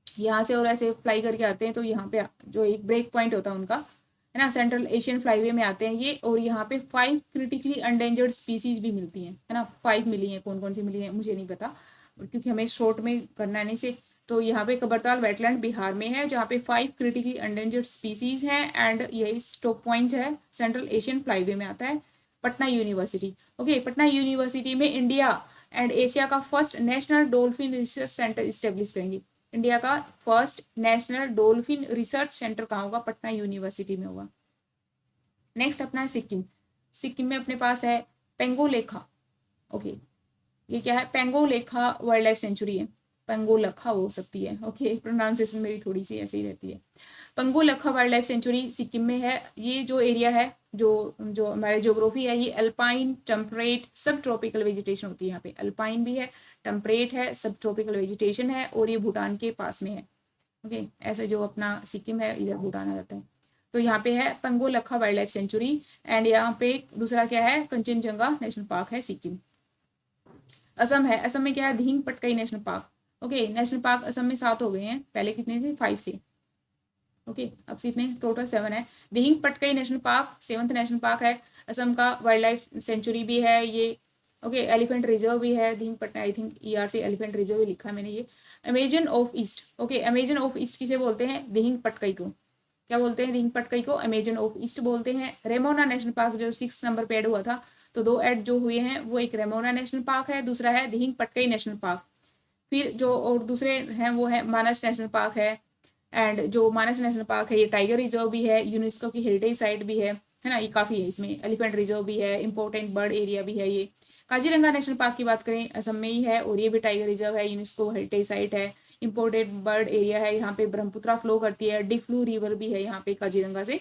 [SPEAKER 1] यहाँ से और ऐसे फ्लाई करके आते हैं, तो यहाँ पे जो एक ब्रेक पॉइंट होता है उनका, है ना, सेंट्रल एशियन फ्लाईवे में आते हैं ये। और यहाँ पे 5 क्रिटिकली एंडेंजर्ड स्पीसीज भी मिलती हैं, है ना, 5 मिली हैं, कौन कौन सी मिली हैं मुझे नहीं पता, क्योंकि हमें शॉर्ट में करना है नहीं से। तो यहाँ पे कबरताल वेटलैंड बिहार में है, जहाँ पे 5 क्रिटिकली एंडेंजर्ड स्पीसीज हैं, एंड यही स्टॉप पॉइंट है, सेंट्रल एशियन फ्लाईवे में आता है। Patna university, okay, Patna university में इंडिया एंड एशिया का first national dolphin research centre establish करेंगे। इंडिया का first national dolphin research centre कहाँ होगा? पटना यूनिवर्सिटी में होगा। नेक्स्ट अपना है सिक्किम, सिक्किम में अपने पास है पेंगोलेखा, ओके, ये क्या है? पेंगोलेखा वाइल्ड लाइफ सेंचुरी है, पेंगोलखा हो सकती है, ओके, प्रोनाउंसिएशन मेरी थोड़ी सी ऐसे ही रहती है। पेंगोलखा वाइल्ड लाइफ सेंचुरी सिक्किम में है। ये जो एरिया है, जो जो हमारे ज्योग्राफी है, ये अल्पाइन टेम्परेट सब ट्रॉपिकल वेजिटेशन होती है यहाँ पे, अल्पाइन भी है, टेम्परेट है, सब ट्रॉपिकल वेजिटेशन है, और ये भूटान के पास में है, ओके, ऐसे जो अपना सिक्किम है इधर भूटान आ जाता है। तो यहाँ पे है पेंगोलखा वाइल्ड लाइफ सेंचुरी। एंड यहाँ पे दूसरा क्या है? कंचनजंगा नेशनल पार्क है सिक्किम। असम है, असम में क्या है? Dihing Patkai national park, okay, national park Assam में 7 हो गए हैं, पहले कितने थे? 5 थे, ओके, अब कितने? टोटल 7 है। Dihing Patkai national park 7th national park है, असम का वाइल्ड लाइफ सेंचुरी भी है ये, ओके, एलिफेंट रिजर्व भी है Dihing Patna, I think ER से एलिफेंट रिजर्व ही लिखा है मैंने ये। Amazon of east, okay, Amazon of east किसे बोलते हैं? दिहिंग पटकाई को क्या बोलते हैं? दिहिंग पटकाई को अमेजन ऑफ ईस्ट बोलते हैं। रेमोना नेशनल पार्क जो 6th नंबर पे ऐड हुआ था, तो 2 ऐड जो हुए हैं वो एक रेमोना नेशनल पार्क है, दूसरा है दिहिंग पटकाई नेशनल पार्क। फिर जो और दूसरे हैं वो है मानस नेशनल पार्क है, एंड जो मानस नेशनल पार्क है ये टाइगर रिजर्व भी है, यूनेस्को की हेरिटेज साइट भी है ना, ये काफ़ी है। इसमें एलिफेंट रिजर्व भी है, इंपॉर्टेंट बर्ड एरिया भी है ये। काजीरंगा नेशनल पार्क की बात करें, असम में ही है और ये भी टाइगर रिजर्व है, यूनेस्को हेरिटेज साइट है, इंपॉर्टेंट बर्ड एरिया है। यहाँ पे ब्रह्मपुत्रा फ्लो करती है, डिफ्लू रिवर भी है यहाँ पे काजीरंगा से।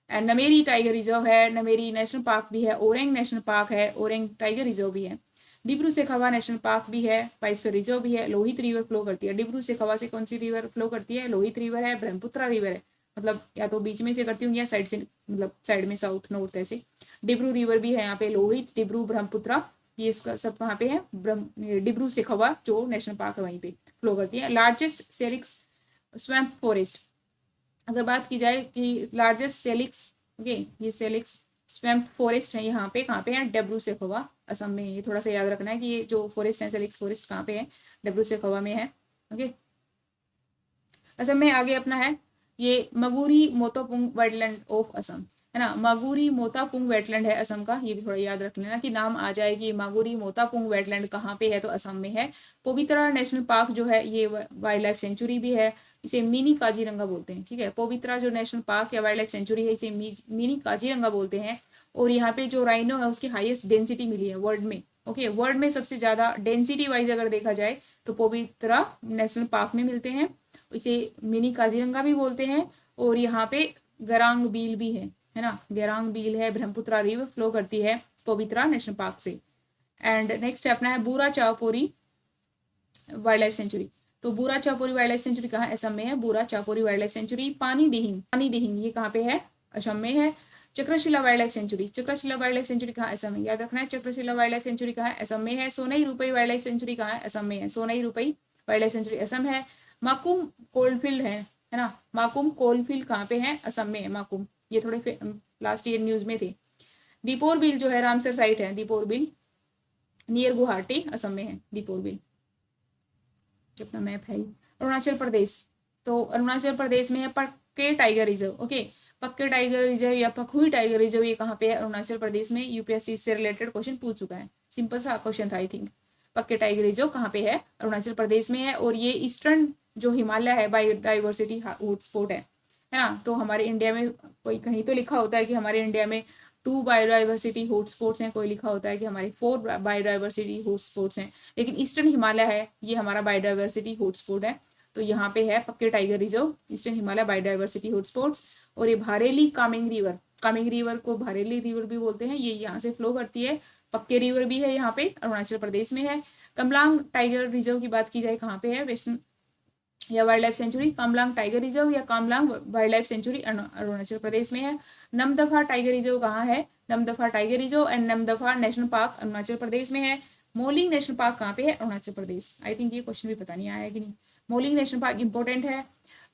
[SPEAKER 1] एंड नमेरी टाइगर रिजर्व है, नमेरी नेशनल पार्क भी है, ओरेंग नेशनल पार्क है, ओरेंग टाइगर रिजर्व भी है। डिब्रू सेखवा नेशनल पार्क भी है, बायोस्फीयर रिजर्व भी है। लोहित रिवर फ्लो करती है, डिब्रू सेखवा से कौन सी रिवर फ्लो करती है? लोहित रिवर है, ब्रह्मपुत्रा रिवर है, मतलब या तो बीच में से करती हूँ या साइड से, मतलब साइड में साउथ नॉर्थ ऐसे। डिब्रू रिवर भी है यहाँ पे, लोहित, डिब्रू, ब्रह्मपुत्रा, ये इसका सब कहाँ पे है? डिब्रू सेखवा जो नेशनल पार्क है वहीं पे फ्लो करती है। लार्जेस्ट सेलिक्स स्वैम्प फॉरेस्ट, अगर बात की जाए कि लार्जेस्ट सेलिक्स, ओके, ये सेलिक्स स्वैम्प फॉरेस्ट है यहाँ पे, कहाँ पे है? डिब्रू सेखोवा, असम में। ये थोड़ा सा याद रखना है कि ये जो फॉरेस्ट है सेलिक्स फॉरेस्ट कहाँ पे है? डिब्रू सेखोवा में है, ओके। असम में आगे अपना है ये मगुरी मोतापुंग वेटलैंड ऑफ असम, है ना। मगुरी मोतापुंग वेटलैंड है असम का, ये भी थोड़ा याद रख लेना कि नाम आ जाए कि मगुरी मोतापुंग वेटलैंड कहाँ पे है, तो असम में है। पवित्रा नेशनल पार्क जो है ये वाइल्ड लाइफ सेंचुरी भी है, इसे मिनी काजीरंगा बोलते हैं, ठीक है। पवित्रा जो नेशनल पार्क या वाइल्ड लाइफ सेंचुरी है इसे मिनी काजीरंगा बोलते हैं। और यहाँ पे जो राइनो है उसकी हाईएस्ट डेंसिटी मिली है वर्ल्ड में, ओके। वर्ल्ड में सबसे ज्यादा डेंसिटी वाइज अगर देखा जाए तो पवित्रा नेशनल पार्क में मिलते हैं, इसे मिनी काजीरंगा भी बोलते हैं। और यहाँ पे गरांग बील भी है ना, गरांग बील है, ब्रह्मपुत्रा रिवर फ्लो करती है पवित्रा नेशनल पार्क से। एंड नेक्स्ट है अपना है बूरा चापोरी वाइल्ड लाइफ सेंचुरी। तो बूरा चापोरी वाइल्ड लाइफ सेंचुरी कहाँ? असम में है, बूरा चापोरी वाइल्ड लाइफ सेंचुरी। पानी दिहिंग ये कहाँ पे है? असम में है। Chakrashila wild life sanctuary, Chakrashila wild life sanctuary कहाँ? असम में, याद रखना है। चक्रशिला वाइल्ड लाइफ सेंचुरी कहाँ है? असम में है। Sonai Rupai wild life sanctuary कहाँ है? असम में है, Sonai Rupai wild life sanctuary Assam है। माकुम कोलफील्ड है ना, माकुम कोलफील्ड कहाँ पे है? असम में है माकुम, ये थोड़े लास्ट ईयर न्यूज में थे। दीपोर बिल जो है रामसर साइट है, दीपोर बिल नियर गुवाहाटी असम में है, दीपोर बिल। अपना मैप है। अरुणाचल प्रदेश, तो अरुणाचल प्रदेश में है पक्के टाइगर रिजर्व, ओके। पक्के टाइगर रिजर्व या पखुई टाइगर रिजर्व ये कहाँ पे है? अरुणाचल प्रदेश में। यूपीएससी से रिलेटेड क्वेश्चन पूछ चुका है, सिंपल सा क्वेश्चन था आई थिंक। पक्के टाइगर रिजर्व कहाँ पे है? अरुणाचल प्रदेश में है। और ये ईस्टर्न जो हिमालय है बायोडाइवर्सिटी हॉटस्पॉट है ना। तो हमारे इंडिया में कोई कहीं तो लिखा होता है कि हमारे इंडिया में 2 बायोडाइवर्सिटी हॉटस्पॉट्स हैं, कोई लिखा होता है कि हमारे 4 बायोडाइवर्सिटी हॉटस्पॉट्स हैं, लेकिन ईस्टर्न हिमालय है ये हमारा बायोडाइवर्सिटी हॉटस्पॉट है। तो यहाँ पे है पक्के tiger reserve, eastern Himalaya biodiversity hotspots. और ये भारेली कामेंग रिवर को भारेली रिवर भी बोलते हैं, ये यहाँ से फ्लो करती है। पक्के रिवर भी है यहाँ पे, अरुणाचल प्रदेश में है। कमलांग टाइगर रिजर्व की बात की जाए कहाँ पे है? वेस्टर्न या wild life sanctuary Kamlang tiger reserve या Kamlang wild life sanctuary Arunachal Pradesh में है। नमदफा टाइगर रिजर्व कहाँ है? Namdapha tiger reserve and Namdapha national park Arunachal Pradesh में है। मोलिंग नेशनल पार्क कहाँ पे है? अरुणाचल प्रदेश। आई थिंक ये क्वेश्चन भी पता नहीं आया कि नहीं। मोलिंग नेशनल पार्क इंपॉर्टेंट है,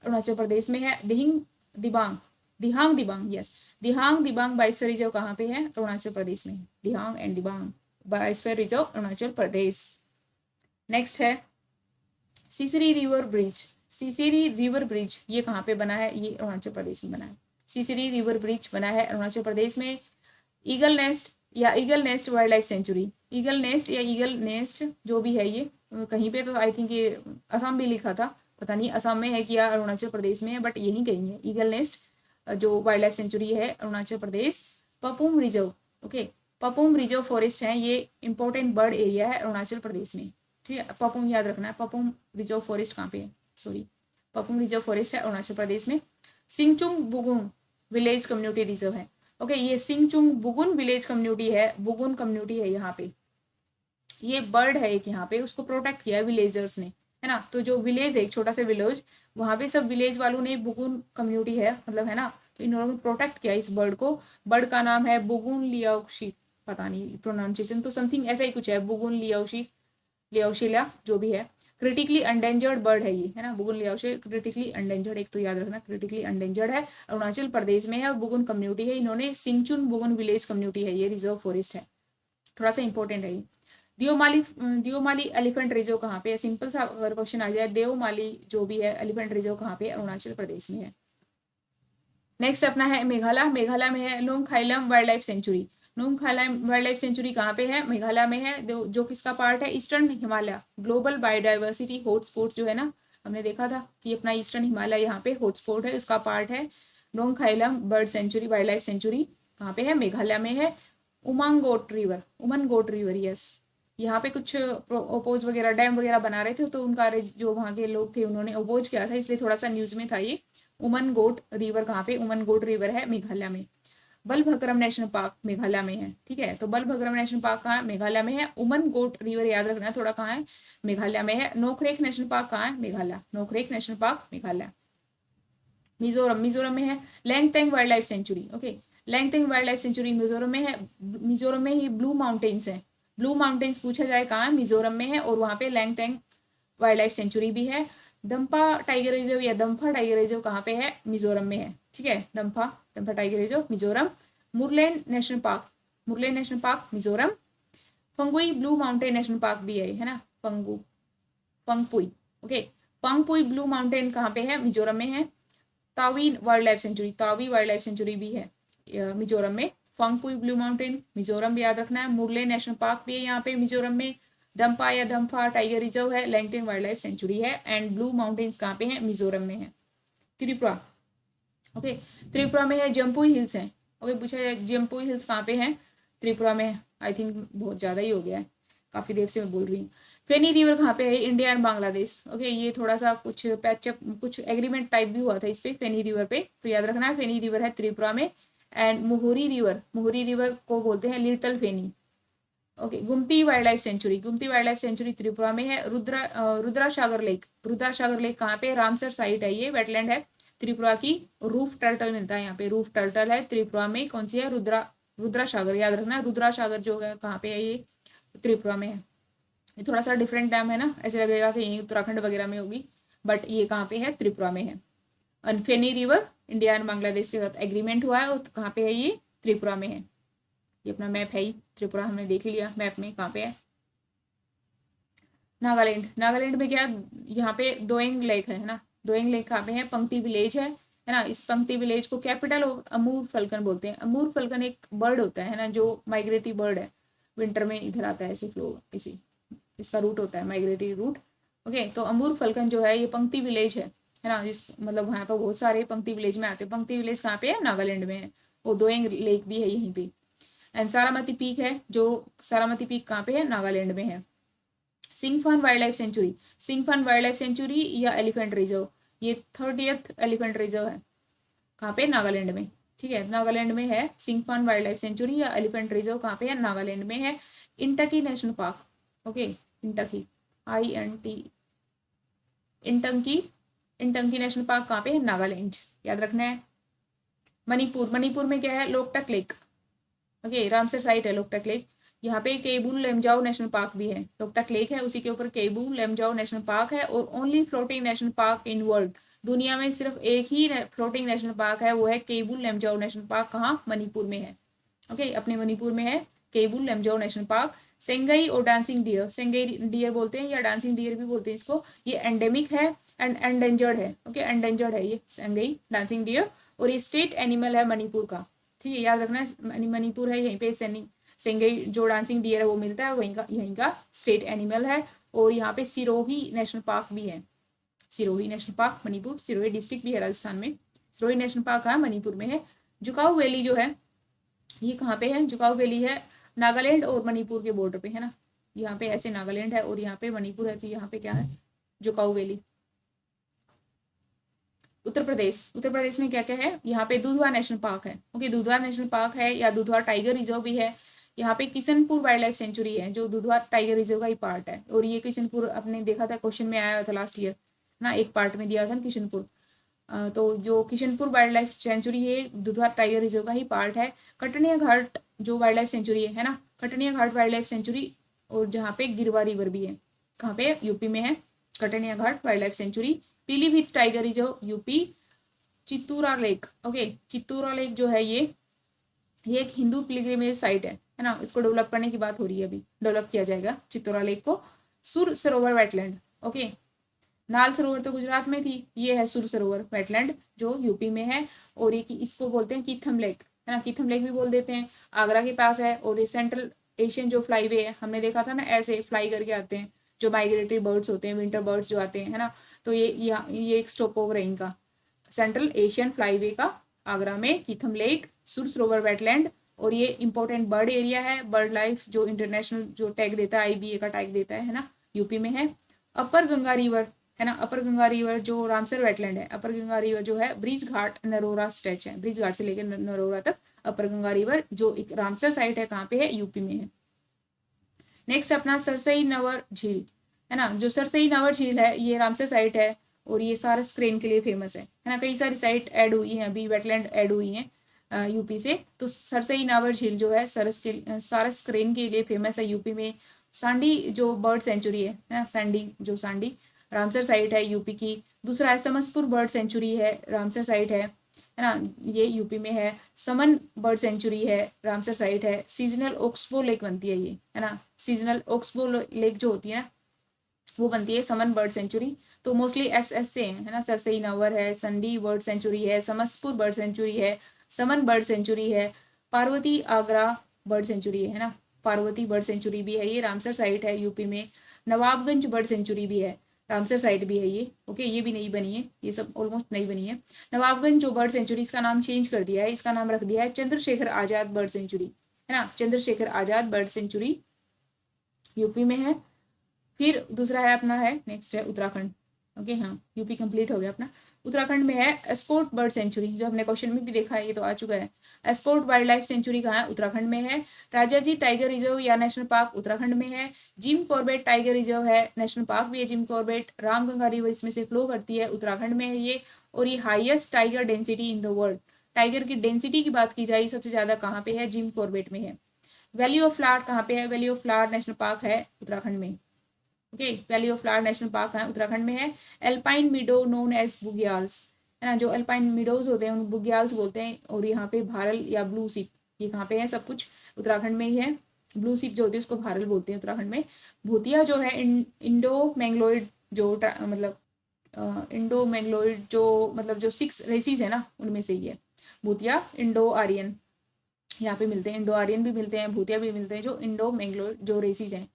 [SPEAKER 1] अरुणाचल प्रदेश में है। Dihang Dibang yes, Dihang Dibang biosphere reserve कहाँ पे है? अरुणाचल प्रदेश में। Dihang and Dibang biosphere reserve Arunachal Pradesh. Next है Sissiri river bridge, Sissiri river bridge ये कहाँ पे बना है? ये अरुणाचल प्रदेश में बना है। सीसरी रिवर ब्रिज बना है अरुणाचल प्रदेश में। ईगल नेस्ट या eagle nest wild life sanctuary, eagle nest या ईगल नेस्ट जो भी है ये कहीं पे, तो आई थिंक ये असम भी लिखा था, पता नहीं असम में है कि या अरुणाचल प्रदेश में है, बट यहीं कहीं है ईगल नेस्ट जो वाइल्ड लाइफ सेंचुरी है अरुणाचल प्रदेश। पपुम रिजर्व, ओके, पपुम रिजर्व फॉरेस्ट है, ये इंपॉर्टेंट बर्ड एरिया है अरुणाचल प्रदेश में, ठीक है। पपुम याद रखना है, पपुम रिजर्व फॉरेस्ट कहाँ पे है? सॉरी, पपुम रिजर्व फॉरेस्ट है अरुणाचल प्रदेश में। Singchung Bugun village community reserve है, ओके। ये सिंगचुंग बुगुन विलेज कम्युनिटी है, बुगुन कम्युनिटी है यहाँ पे। ये बर्ड है एक यहाँ पे, उसको प्रोटेक्ट किया है विलेजर्स ने, है ना। तो जो विलेज है एक छोटा सा विलेज, वहाँ पे सब विलेज वालों ने बुगुन कम्युनिटी है मतलब, है ना, तो इन लोगों ने प्रोटेक्ट किया इस बर्ड को। बर्ड का नाम है बुगुन लियाओशी, पता नहीं प्रोनाउंसिएशन तो समथिंग ऐसा ही कुछ है, बुगुन लियाओशी, लियाओशिला जो भी है। क्रिटिकली एंडेंजर्ड बर्ड है ये, है ना, बुगुन लियाओशी क्रिटिकली एंडेंजर्ड, एक तो याद रखना क्रिटिकली एंडेंजर्ड है, अरुणाचल प्रदेश में है और बुगुन कम्युनिटी है। इन्होंने सिंगचुन बुगुन विलेज कम्युनिटी है, ये रिजर्व फॉरेस्ट है, थोड़ा सा इंपॉर्टेंट है ये। दियोमाली एलिफेंट रिजर्व कहाँ पे है? सिंपल सा अगर क्वेश्चन आ जाए, देवमाली जो भी है एलिफेंट रिजर्व कहाँ पे? अरुणाचल प्रदेश में है। नेक्स्ट अपना है मेघालय, मेघालय में है Nongkhyllem wild life sanctuary. Nongkhyllem wild life sanctuary कहाँ पे है? मेघालय में है, जो किसका पार्ट है? Eastern Himalaya global biodiversity hotspot जो है ना, हमने देखा था कि अपना ईस्टर्न हिमालय यहाँ पे हॉटस्पॉट है, उसका पार्ट है। Nongkhyllem bird sanctuary wild life sanctuary कहाँ पे है? मेघालय में है। उमन गोट रिवर यस, यहाँ पे कुछ ओपोज वगैरह डैम वगैरह बना रहे थे, तो उनका जो वहाँ के लोग थे उन्होंने ओपोज किया था, इसलिए थोड़ा सा न्यूज में था ये। उमन गोट रिवर कहाँ पे? उमन गोट रिवर है मेघालय में। बलभद्रम नेशनल पार्क मेघालय में है, ठीक है। तो बलभद्रम नेशनल पार्क कहाँ है? मेघालय में है। उमन गोट रिवर याद रखना है थोड़ा, कहाँ है? मेघालय में है। नोकरेक नेशनल पार्क कहाँ है? मेघालय। Nokrek national park Meghalaya. मिजोरम में है Lengteng wild life sanctuary, okay. Lengteng wild life sanctuary Mizoram में है। मिजोरम में ही ब्लू माउंटेन्स है। ब्लू माउंटेन्स पूछा जाए कहाँ है? मिजोरम में है, और वहाँ पे लैंगटेंग वाइल्ड लाइफ सेंचुरी भी है। दम्पा टाइगर रिजर्व या दम्फा टाइगर रिजर्व कहाँ पे है? मिजोरम में है, ठीक है। Dampa Dampa tiger reserve Mizoram. Murlen national park Mizoram. Phawngpui blue mountain national park भी है ना, Phawngpui, okay. Phawngpui blue mountain कहाँ पे है? मिजोरम में है। तावी वाइल्ड लाइफ सेंचुरी भी है मिजोरम में। फंगपुई ब्लू माउंटेन मिजोरम भी याद रखना है। मुरले नेशनल पार्क भी है यहाँ पे मिजोरम में। दम्पा या दम्फा टाइगर रिजर्व है। लैंगटेंग वाइल्ड लाइफ सेंचुरी है। एंड ब्लू माउंटेन्स कहाँ पे है? मिजोरम में है। त्रिपुरा, ओके। त्रिपुरा में है जम्पुई हिल्स हैं, ओके। पूछा जाए जम्पुई हिल्स कहाँ पे हैं? त्रिपुरा में। आई थिंक बहुत ज़्यादा ही हो गया है, काफ़ी देर से मैं बोल रही हूँ। फेनी रिवर कहाँ पे है? India and Bangladesh, okay. ये थोड़ा सा कुछ पैचअप, कुछ एग्रीमेंट टाइप भी हुआ था इस पे, फेनी रिवर पे, तो याद रखना है फेनी रिवर है त्रिपुरा में। एंड मोहरी रिवर को बोलते हैं लिटिल फेनी, okay. गुमती wild life sanctuary Tripura में है। रुद्रा सागर लेक कहाँ पे? रामसर साइट है, ये वेटलैंड है त्रिपुरा की। रूफ टर्टल मिलता है यहाँ पे, रूफ टर्टल है त्रिपुरा में। कौन सी है? रुद्रा सागर, याद रखना। रुद्रा सागर जो है कहाँ पे है? ये त्रिपुरा में है। ये थोड़ा सा डिफरेंट नाम है ना, ऐसे लगेगा कि यही उत्तराखंड वगैरह में होगी, बट ये कहाँ पे है? त्रिपुरा में है। फेनी रिवर इंडिया एंड बांग्लादेश के साथ एग्रीमेंट हुआ है, और कहाँ पे है? ये त्रिपुरा में है। ये अपना मैप है ही, त्रिपुरा हमने देख लिया मैप में कहाँ पे है। नागालैंड में क्या? यहाँ पे दोयंग लेक है ना। दोयंग लेक कहाँ पे है? पंक्ति विलेज है ना। इस पंक्ति विलेज को कैपिटल ऑफ अमूर फल्कन बोलते हैं। अमूर फल्कन एक बर्ड होता है ना, जो माइग्रेटरी बर्ड है, विंटर में इधर आता है, ऐसी फ्लो इसी इसका रूट होता है, माइग्रेटरी रूट, ओके। तो अमूर फल्कन जो है ये पंक्ति विलेज है ना। इस मतलब वहाँ पर बहुत सारे पंक्ति विलेज में आते हैं। पंक्ति विलेज कहाँ पे है? नागालैंड में है। वो दोयंग लेक भी है यहीं पे। एंड सारामती पीक है, जो सारामती पीक कहाँ पे है? नागालैंड में है। सिंगफन वाइल्ड लाइफ सेंचुरी या एलिफेंट रिजर्व, ये 30th एलिफेंट रिजर्व है, कहाँ पे? नागालैंड में, ठीक है। नागालैंड में है सिंगफन वाइल्ड लाइफ सेंचुरी या एलिफेंट रिजर्व, कहाँ पे है? नागालैंड में है। Intanki national park, okay. Intanki INT Intanki national park कहाँ पे है? नागालैंड, याद रखना है। मणिपुर में क्या है? Loktak lake, okay. Ramsar site है लोकटक लेक। यहाँ पे केबुल लेमजाओ नेशनल पार्क भी है। लोकटक लेक है, उसी के ऊपर केबुल लेमजाओ नेशनल पार्क है। और only floating national park in world, दुनिया में सिर्फ एक ही फ्लोटिंग नेशनल पार्क है, वो है केबुल लेमजाओ नेशनल पार्क। कहाँ? मणिपुर में है, ओके। अपने मणिपुर में है केबुल लेमजाओ नेशनल पार्क। सेंगई और डांसिंग डियर, सेंगई डियर बोलते हैं या डांसिंग डियर भी बोलते हैं इसको, ये एंडेमिक है एंड एंडेंजर्ड है, ओके। एंडेंजर्ड है ये सेंगई डांसिंग डियर, और ये स्टेट एनिमल है मणिपुर का, ठीक है। याद रखना है मणिपुर है, यहीं पे सेंगई जो डांसिंग डियर है वो मिलता है, यहीं का स्टेट एनिमल है। और यहाँ पे सिरोही नेशनल पार्क भी है। Sirohi national park Manipur, Sirohi district भी है राजस्थान में। सिरोही नेशनल पार्क कहाँ? मणिपुर में है। जुकाऊ वैली जो है ये कहाँ पे है? जुकाऊ वैली है नागालैंड और मणिपुर के बॉर्डर पे है ना। यहाँ पे ऐसे नागालैंड है और यहाँ पे मणिपुर है, तो यहाँ पे क्या है? जुकाऊ वैली। उत्तर प्रदेश में क्या क्या है? यहाँ पे दुधवा नेशनल पार्क है, ओके। दुधवा नेशनल पार्क है या दुधवा टाइगर रिजर्व भी है। यहाँ पे किशनपुर वाइल्ड लाइफ सेंचुरी है, जो दुधवा टाइगर रिजर्व का ही पार्ट है। और ये किशनपुर अपने देखा था, क्वेश्चन में आया था लास्ट ईयर ना, एक पार्ट में दिया था ना किशनपुर। तो जो किशनपुर वाइल्ड लाइफ सेंचुरी है दुधवा टाइगर रिजर्व का ही पार्ट है। कटनिया घाट जो वाइल्ड लाइफ सेंचुरी है ना, कटनिया घाट वाइल्ड लाइफ सेंचुरी, और जहाँ पे गिरवा रिवर भी है, कहाँ पे? यूपी में है Katarnia Ghat wild life sanctuary. Pilibhit tiger reserve UP. Chittaura lake, okay. Chittaura lake जो है ये एक हिंदू पिलग्रिमेज साइट है ना। इसको डेवलप करने की बात हो रही है, अभी डेवलप किया जाएगा चित्तूरा लेक को। सुर सरोवर वेटलैंड, ओके। नाल सरोवर तो गुजरात में थी, ये है सुर सरोवर वेटलैंड जो यूपी में है। और ये इसको बोलते हैं कीथम लेक, है ना, कीथम लेक भी बोल देते हैं, आगरा के पास है। और ये सेंट्रल एशियन जो फ्लाईवे है, हमने देखा था ना ऐसे फ्लाई करके आते हैं जो माइग्रेटरी बर्ड्स होते हैं, विंटर बर्ड्स जो आते हैं, है ना, तो ये एक स्टॉप ओवर है इनका, सेंट्रल एशियन फ्लाईवे का आगरा में कीथम लेक, सुरसरोवर वेटलैंड। और ये इंपॉर्टेंट बर्ड एरिया है, बर्ड लाइफ जो इंटरनेशनल जो टैग देता है, आईबीए का टैग देता है ना, यूपी में है। अपर गंगा रिवर है ना, अपर गंगा रिवर जो रामसर वेटलैंड है, अपर गंगा रिवर जो है ब्रिज घाट नरोरा स्ट्रेच है, ब्रिज घाट से लेकर नरोरा तक अपर गंगा रिवर जो एक रामसर साइट है, कहाँ पे है, यूपी में है। नेक्स्ट अपना सरसई नवर झील है ना, जो सरसई नवर झील है ये रामसर साइट है और ये सारस क्रेन के लिए फेमस है ना, कई सारी साइट ऐड हुई हैं अभी, वेटलैंड ऐड हुई हैं यूपी से। तो सरसई नावर झील जो है सारस क्रेन के लिए फेमस है यूपी में। सांडी जो बर्ड सेंचुरी है ना, सांडी रामसर साइट है यूपी की। दूसरा है समसपुर बर्ड सेंचुरी है, रामसर साइट है ना, ये यूपी में है। समन बर्ड सेंचुरी है, रामसर साइट है। सीजनल ओक्सबो लेक बनती है ये, है ना, सीजनल ओक्सबो लेक जो होती है ना वो बनती है समन बर्ड सेंचुरी। तो मोस्टली एस से है ना, सरसई नवर है, संडी बर्ड सेंचुरी है, समसपुर बर्ड सेंचुरी है, समन बर्ड सेंचुरी है, पार्वती आगरा बर्ड सेंचुरी है ना, पार्वती बर्ड सेंचुरी भी है, ये रामसर साइट है यूपी में। नवाबगंज बर्ड सेंचुरी भी है, रामसर साइट भी है ये। ओके, ये भी नई बनी है, ये सब ऑलमोस्ट नई बनी है। नवाबगंज जो बर्ड सेंचुरी, इसका नाम चेंज कर दिया है, इसका नाम रख दिया है चंद्रशेखर आजाद बर्ड सेंचुरी, है ना, Chandrashekhar Azad bird sanctuary UP में है। फिर दूसरा है अपना है, नेक्स्ट है उत्तराखंड। ओके, हाँ, यूपी कंप्लीट हो गया अपना। उत्तराखंड में है एस्कोट बर्ड सेंचुरी, जो हमने क्वेश्चन में भी देखा है, ये तो आ चुका है। एस्कोट वाइल्ड लाइफ सेंचुरी कहाँ है, उत्तराखंड में है। राजाजी टाइगर रिजर्व या नेशनल पार्क उत्तराखंड में है। जिम कॉर्बेट टाइगर रिजर्व है, नेशनल पार्क भी है जिम कॉर्बेट। रामगंगा रिवर इसमें से फ्लो करती है, उत्तराखंड में है ये। और ये highest tiger density in the world, tiger की डेंसिटी की बात की जाए सबसे ज्यादा कहाँ पे है, जिम कॉर्बेट में है। वैली ऑफ फ्लावर कहाँ पे है, valley of flower national park है उत्तराखंड में। Okay, valley of flower national park है उत्तराखंड में है। Alpine meadow known as bugyals, है ना, जो एल्पाइन मीडोज होते हैं उन बुग्याल्स बोलते हैं। और यहाँ पे भारल या ब्लू सिप, ये कहाँ पे है, सब कुछ उत्तराखंड में ही है। ब्लू सिप जो होती है उसको भारल बोलते हैं उत्तराखंड में। भूतिया जो है इंडो मैंग्लोइड जो मतलब इंडो मैंग्लोइड जो मतलब जो 6 रेसिस है ना उनमें से ही है भूतिया। इंडो आर्यन यहाँ पे मिलते हैं, इंडो आर्यन भी मिलते हैं, भूतिया भी मिलते हैं, जो इंडो मैंग्लोइड जो रेसिस हैं,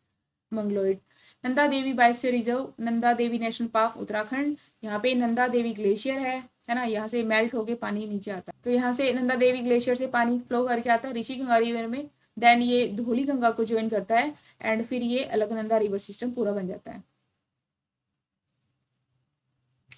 [SPEAKER 1] मंगलोइड। Nanda Devi biosphere reserve, Nanda Devi national park Uttarakhand. यहाँ पे नंदा देवी ग्लेशियर है ना, यहाँ से मेल्ट होके पानी नीचे आता है। तो यहाँ से नंदा देवी ग्लेशियर से पानी फ्लो करके आता है ऋषि गंगा रिवर में, देन ये धौली गंगा को ज्वाइन करता है एंड फिर ये अलकनंदा रिवर सिस्टम पूरा बन जाता है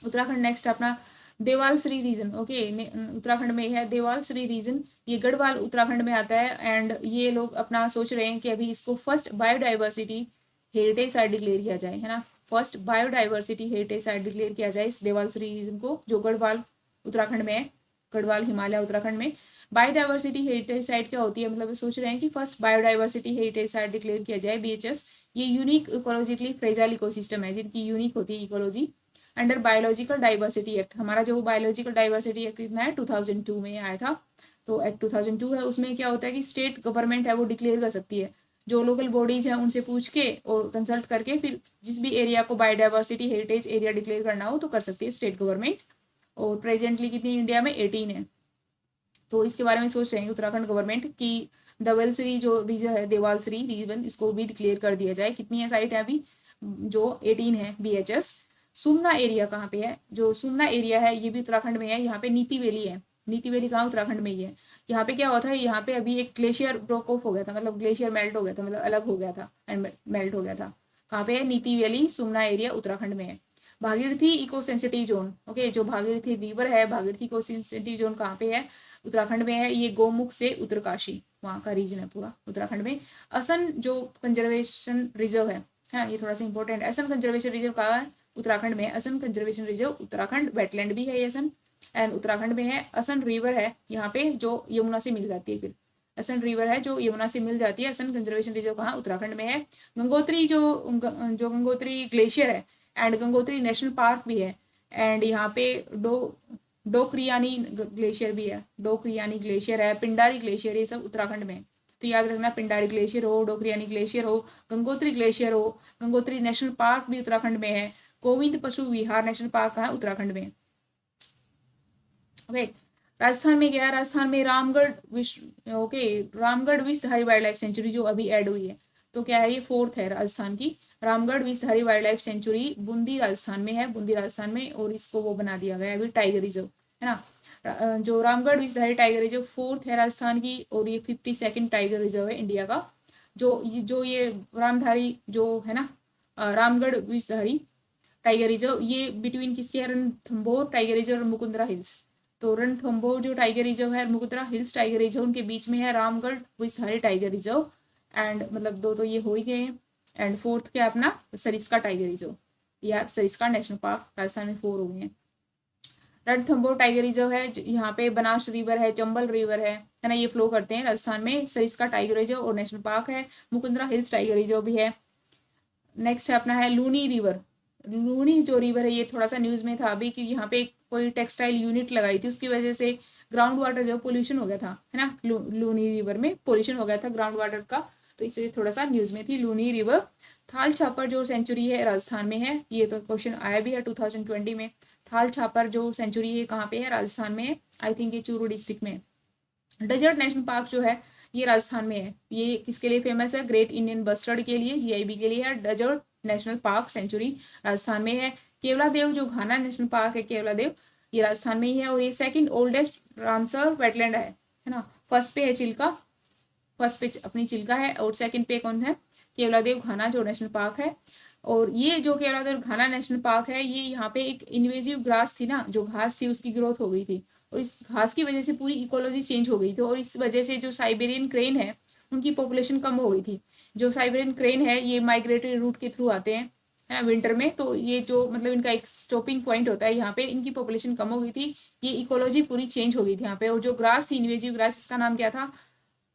[SPEAKER 1] उत्तराखंड। नेक्स्ट अपना देवाल श्री रीजन। ओके, उत्तराखंड में है देवाल श्री रीजन, ये गढ़वाल उत्तराखंड में आता है। एंड ये लोग अपना सोच रहे हैं कि अभी इसको first biodiversity heritage site declare किया जाए, है ना, first biodiversity heritage site declare किया जाए इस देवाल श्री रीजन को, जो गढ़वाल उत्तराखंड में है, गढ़वाल हिमालय उत्तराखंड में। बायोडाइवर्सिटी हेरिटेज साइट क्या होती है, मतलब सोच रहे हैं कि first biodiversity heritage site declare किया जाए, बीएचएस। ये यूनिक इकोलॉजिकली फ्रेजाइल इकोसिस्टम है जिनकी यूनिक होती है ecology under biological diversity act. हमारा जो बायोलॉजिकल डाइवर्सिटी एक्ट कितना है, 2002 में आया था, तो एक्ट 2002 है। उसमें क्या होता है कि स्टेट गवर्नमेंट है वो डिक्लेयर कर सकती है, जो लोकल बॉडीज हैं उनसे पूछ के और कंसल्ट करके फिर जिस भी एरिया को बायोडाइवर्सिटी हेरिटेज एरिया डिक्लेयर करना हो तो कर सकती है स्टेट गवर्नमेंट। और प्रेजेंटली कितनी इंडिया में 18 है। तो इसके बारे में सोच रहे हैं उत्तराखंड गवर्नमेंट की देवलश्री जो रीजन है, देवालश्री रीजन, इसको भी डिक्लेयर कर दिया जाए। कितनी है साइट है अभी, जो 18 है बीएचएस। सुमना एरिया कहाँ पे है, जो सुमना एरिया है ये भी उत्तराखंड में है। यहाँ पे नीति वैली है, नीति वैली कहाँ, उत्तराखंड में ही है। यहाँ पे क्या हुआ था, यहाँ पे अभी एक ग्लेशियर ब्रोक ऑफ हो गया था, मतलब ग्लेशियर मेल्ट हो गया था, मतलब अलग हो गया था एंड मेल्ट हो गया था। कहाँ पे है, नीति वैली, सुमना एरिया उत्तराखंड में है। Bhagirathi eco sensitive zone, okay, जो भागीरथी रिवर है, भागीरथी इको सेंसिटिव जोन कहाँ पे है, उत्तराखंड में है। ये गोमुख से उत्तरकाशी वहाँ का रीजन है पूरा उत्तराखंड में। असम जो कंजर्वेशन रिजर्व है ना, ये थोड़ा सा इंपॉर्टेंट है। असम कंजर्वेशन रिजर्व कहाँ है, उत्तराखंड में। Assam conservation reserve Uttarakhand, wetland भी है ये असम एंड उत्तराखंड में है। असम रिवर है यहाँ पे जो यमुना से मिल जाती है, फिर असम रिवर है जो यमुना से मिल जाती है। असम कंजर्वेशन रिजर्व कहाँ, उत्तराखंड में है। गंगोत्री जो गंगोत्री ग्लेशियर है एंड गंगोत्री नेशनल पार्क भी है। एंड यहाँ पे डोकरियानी ग्लेशियर भी है, डोकरियानी ग्लेशियर है, पिंडारी ग्लेशियर, ये सब उत्तराखंड में। तो याद रखना, पिंडारी ग्लेशियर हो, डोकरियानी ग्लेशियर हो, गंगोत्री ग्लेशियर हो। गंगोत्री नेशनल पार्क भी उत्तराखंड में है। गोविंद पशु विहार नेशनल पार्क कहाँ है, उत्तराखंड में। ओके, राजस्थान में क्या है, राजस्थान में Ramgarh Ramgarh Vishdhari wild life sanctuary जो अभी ऐड हुई है, तो क्या है, ये 4th है राजस्थान की। Ramgarh Vishdhari wild life sanctuary Bundi Rajasthan में है, बूंदी राजस्थान में, और इसको वो बना दिया गया है अभी टाइगर रिजर्व, है ना। जो Ramgarh Vishdhari tiger reserve 4th है राजस्थान की, और ये 52nd टाइगर रिजर्व है इंडिया का। जो ये रामधारी जो है ना, रामगढ़ विषधारी टाइगर रिजर्व, ये बिटवीन किसके है, रणथंभौर टाइगर रिजर्व और मुकुंदरा हिल्स। तो रणथंभौर जो टाइगर रिजर्व है, मुकुंदरा हिल्स टाइगर रिजर्व, उनके बीच में है Ramgarh Vishdhari tiger reserve. And मतलब दो तो ये हो ही गए हैं। एंड 4th क्या अपना सरिस्का टाइगर रिजर्व, या सरिस्का नेशनल पार्क, राजस्थान में 4 हो गए हैं। रणथंभौर टाइगर रिजर्व है, यहाँ पे बनास रिवर है, चंबल रिवर है ना, ये फ्लो करते हैं राजस्थान में। सरिस्का टाइगर रिजर्व और नेशनल पार्क है। मुकुंदरा हिल्स टाइगर रिजर्व भी है। नेक्स्ट है अपना है लूनी रिवर। लूनी जो रिवर है, ये थोड़ा सा न्यूज़ में था अभी कि यहाँ पे कोई टेक्सटाइल यूनिट लगाई थी, उसकी वजह से ग्राउंड वाटर जो पोल्यूशन हो गया था, है ना, लूनी रिवर में पोल्यूशन हो गया था ग्राउंड वाटर का, तो इससे थोड़ा सा न्यूज़ में थी लूनी रिवर। थाल छापर जो सेंचुरी है राजस्थान में है, ये तो क्वेश्चन आया भी है 2020 में। थाल छापर जो सेंचुरी है कहाँ पे है, राजस्थान में है, आई थिंक ये चूरू डिस्ट्रिक्ट में। डेजर्ट नेशनल पार्क जो है ये राजस्थान में है। ये किसके लिए फेमस है, ग्रेट इंडियन बस्टर्ड के लिए, जीआईबी के लिए है। Desert national park sanctuary Rajasthan में है। केवलादेव जो घाना नेशनल पार्क है, केवलादेव, ये राजस्थान में ही है, और ये 2nd ओल्डेस्ट रामसर वेटलैंड है ना। फर्स्ट पे है चिल्का, फर्स्ट पे अपनी चिल्का है, और 2nd पे कौन है, केवलादेव घाना जो नेशनल पार्क है। और ये जो केवलादेव घाना नेशनल पार्क है, ये यहाँ पे एक इन्वेजिव ग्रास थी ना, जो घास थी उसकी ग्रोथ हो गई थी, और इस घास की वजह से पूरी इकोलॉजी चेंज हो गई थी, और इस वजह से जो साइबेरियन क्रेन है उनकी पॉपुलेशन कम हो गई थी। जो साइबेरियन क्रेन है ये माइग्रेटरी रूट के थ्रू आते हैं, है ना, विंटर में, तो ये जो मतलब इनका एक स्टॉपिंग पॉइंट होता है यहाँ पे, इनकी पॉपुलेशन कम हो गई थी, ये इकोलॉजी पूरी चेंज हो गई थी यहाँ पे। और जो ग्रास थी इन्वेजिव ग्रास, इसका नाम क्या था,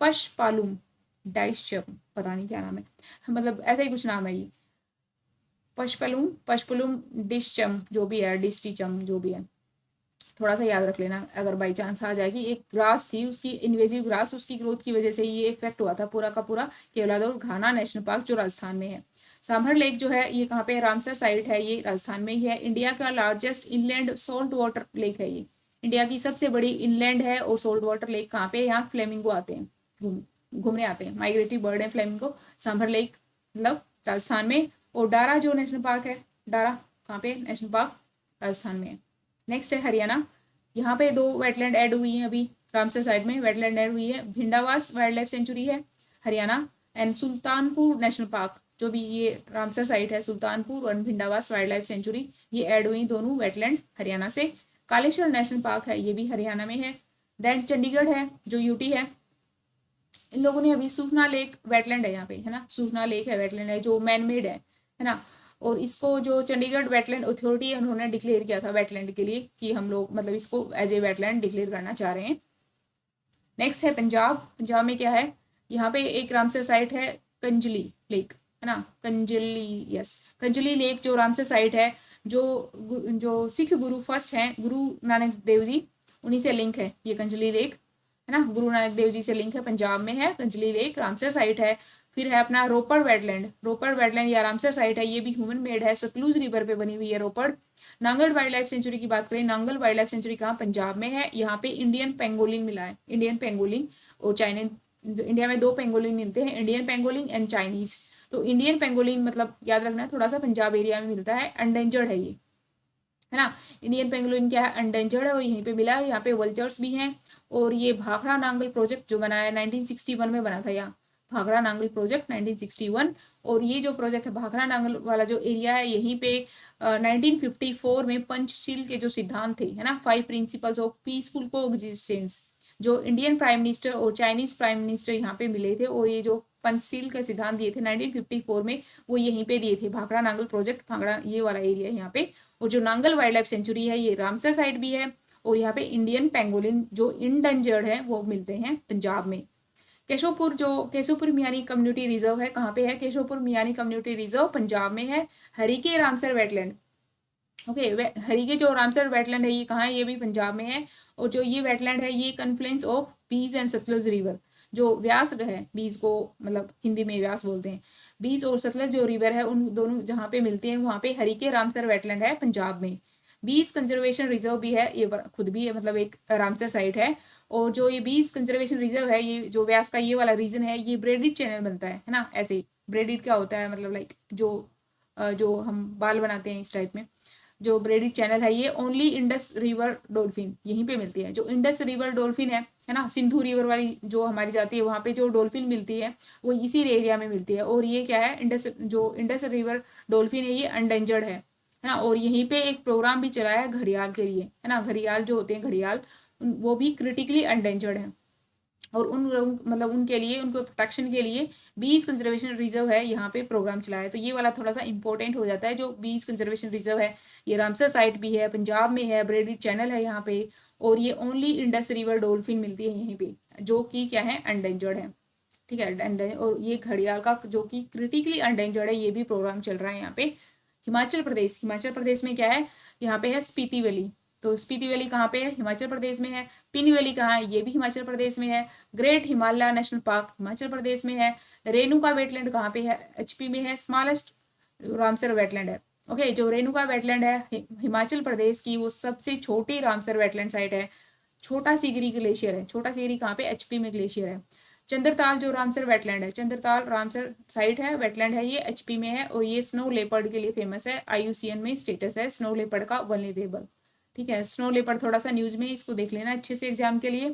[SPEAKER 1] पशपालुम डाइशम, पता नहीं क्या नाम है, मतलब ऐसा ही कुछ नाम है ये, पशपलुम पशपलुम डिशचम जो भी है, डिस्टीचम जो भी है, थोड़ा सा याद रख लेना अगर बाई चांस आ जाएगी। एक ग्रास थी उसकी इन्वेजिव ग्रास, उसकी ग्रोथ की वजह से ये इफेक्ट हुआ था पूरा का पूरा केवलादेव घाना नेशनल पार्क जो राजस्थान में है। सांभर लेक जो है ये कहाँ पे, रामसर साइट है, ये राजस्थान में ही है। इंडिया का largest inland salt water lake है ये, इंडिया की सबसे बड़ी इनलैंड है। और सोल्ट वाटर लेक कहाँ पे, यहाँ फ्लेमिंगो आते हैं, घूमने आते हैं, माइग्रेटरी बर्ड है फ्लेमिंगो। सांभर लेक मतलब राजस्थान में। और डारा जो नेशनल पार्क है, डारा कहाँ पे नेशनल पार्क, राजस्थान में है। नेक्स्ट है हरियाणा, यहाँ पे 2 वेटलैंड ऐड हुई हैं अभी, रामसर साइड में वेटलैंड ऐड हुई है। भिंडावास वाइल्ड लाइफ सेंचुरी है Haryana, and Sultanpur national park जो भी ये रामसर साइट है, सुल्तानपुर और भिंडावास वाइल्ड लाइफ सेंचुरी, ये ऐड हुई दोनों वेटलैंड हरियाणा से। कालेश्वर नेशनल पार्क है, ये भी हरियाणा में है। देन चंडीगढ़ है जो यूटी है। इन लोगों ने अभी सूखना लेक वेटलैंड है यहाँ पे, है ना, सूखना लेक है वेटलैंड है जो मैन मेड है ना। और इसको जो चंडीगढ़ वेटलैंड अथॉरिटी है उन्होंने डिक्लेयर किया था वेटलैंड के लिए कि हम लोग मतलब इसको एज ए वेटलैंड डिक्लेयर करना चाह रहे हैं। नेक्स्ट है पंजाब। पंजाब में क्या है, यहाँ पे एक रामसर साइट है कंजली लेक, है ना, कंजली, यस, कंजली लेक जो रामसर साइट है, जो सिख गुरु फर्स्ट हैं गुरु नानक देव जी, उन्हीं से लिंक है ये कंजली लेक, है ना, गुरु नानक देव जी से लिंक है, पंजाब में है कंजली लेक, रामसर साइट है। फिर है अपना रोपड़ वेटलैंड, रोपड़ वेटलैंड या रामसर साइट है, ये भी ह्यूमन मेड है, सतलुज रिवर पे बनी हुई है रोपड़। नांगल वाइल्ड लाइफ सेंचुरी की बात करें, नांगल वाइल्ड लाइफ सेंचुरी कहाँ, पंजाब में है। यहाँ पे इंडियन पेंगोलिन मिला है, इंडियन पेंगोलिन और चाइनीज, इंडिया में 2 पेंगोलिन मिलते हैं, इंडियन पेंगोलिन एंड चाइनीज। तो इंडियन पेंगोलिन मतलब याद रखना थोड़ा सा पंजाब एरिया में मिलता है, एंडेंजर्ड है ये, है ना। इंडियन पेंगोलिन क्या है, एंडेंजर्ड है, वो यहीं पे मिला है। यहाँ पे वल्चर्स भी हैं। और ये भाखड़ा नांगल प्रोजेक्ट जो बनाया 1961 में बना था यहाँ, भाखड़ा नांगल प्रोजेक्ट 1961। और ये जो प्रोजेक्ट है भाखड़ा नांगल वाला जो एरिया है, यहीं पे 1954 में पंचशील के जो सिद्धांत थे, है ना, 5 प्रिंसिपल्स ऑफ पीसफुल कोएग्जिस्टेंस, जो इंडियन प्राइम मिनिस्टर और चाइनीज प्राइम मिनिस्टर यहाँ पे मिले थे, और ये जो पंचशील के सिद्धांत दिए थे 1954 में, वो यहीं पे दिए थे, भाखड़ा नांगल प्रोजेक्ट, भाखड़ा ये वाला एरिया है यहाँ पे। और जो नांगल वाइल्ड लाइफ सेंचुरी है ये रामसर साइट भी है। और यहाँ पे इंडियन पेंगोलिन जो इंडेंजर्ड है वो मिलते हैं पंजाब में। केशोपुर जो केशोपुर मियानी कम्युनिटी रिजर्व है, कहाँ पे है, केशोपुर मियानी कम्युनिटी रिजर्व पंजाब में है। Harike Ramsar wetland, okay, Harike जो रामसर वेटलैंड है ये कहाँ है, ये भी पंजाब में है। और जो ये वेटलैंड है ये कन्फ्लुएंस ऑफ बीज एंड सतलुज रिवर, जो व्यास है, बीज को मतलब हिंदी में व्यास बोलते हैं, बीज और सतलज जो रिवर है उन दोनों जहाँ पे मिलते हैं वहाँ पे हरिके रामसर वेटलैंड है पंजाब में। 20 कंजर्वेशन रिजर्व भी है, ये खुद भी है, मतलब एक रामसर साइट है। और जो ये 20 कंजर्वेशन रिजर्व है, ये जो व्यास का ये वाला रीजन है, ये ब्रेडिड चैनल बनता है ना। ऐसे ही ब्रेडिड क्या होता है, मतलब लाइक जो हम बाल बनाते हैं इस टाइप में, जो ब्रेडिड चैनल है ये ओनली इंडस रिवर डॉल्फिन यहीं पे मिलती है। जो इंडस रिवर डॉल्फिन है ना, सिंधु रिवर वाली जो हमारी जाती है, वहाँ पे जो डॉल्फिन मिलती है वो इसी एरिया में मिलती है। और ये क्या है, इंडस रिवर डॉल्फिन है, ये अनडेंजर्ड है ना। और यहीं पे एक प्रोग्राम भी चला है घड़ियाल के लिए, है ना। घड़ियाल जो होते हैं, घड़ियाल वो भी क्रिटिकली अनडेंजर्ड है। और उन मतलब उनके लिए, उनको प्रोटेक्शन के लिए 20 कंजर्वेशन रिजर्व है, यहाँ पे प्रोग्राम चलाया है। तो ये वाला थोड़ा सा इंपॉर्टेंट हो जाता है। जो 20 कंजर्वेशन रिजर्व है, ये रामसर साइट भी है, पंजाब में है, ब्रेडिड चैनल है यहाँ पे। और ये ओनली इंडस रिवर डॉल्फिन मिलती है यहीं पे, जो कि क्या है, अनडेंजर्ड है। ठीक है। और ये घड़ियाल का जो कि क्रिटिकली अनडेंजर्ड है, ये भी प्रोग्राम चल रहा है यहाँ पे। हिमाचल प्रदेश में क्या है, यहाँ पे है स्पीति वैली। तो स्पीति वैली कहाँ पे है, हिमाचल प्रदेश में है। पिन वैली कहाँ है, ये भी हिमाचल प्रदेश में है। Great Himalaya national park Himachal Pradesh में है। रेणुका वेटलैंड कहाँ पे है, एचपी में है। स्मॉलेस्ट रामसर वेटलैंड है। ओके, जो रेणुका वेटलैंड है हिमाचल प्रदेश की, वो सबसे छोटी रामसर वेटलैंड साइट है। छोटा सीगरी ग्लेशियर है, छोटा सीगरी कहाँ पे, एचपी में ग्लेशियर है। चंद्रताल जो रामसर वेटलैंड है, चंद्रताल रामसर साइट है, वेटलैंड है, ये एचपी में है। और ये स्नो लेपर्ड के लिए फेमस है, आईयूसीएन में स्टेटस है स्नो लेपर्ड का वल्नरेबल। ठीक है, स्नो लेपर्ड थोड़ा सा न्यूज में इसको देख लेना अच्छे से एग्जाम के लिए।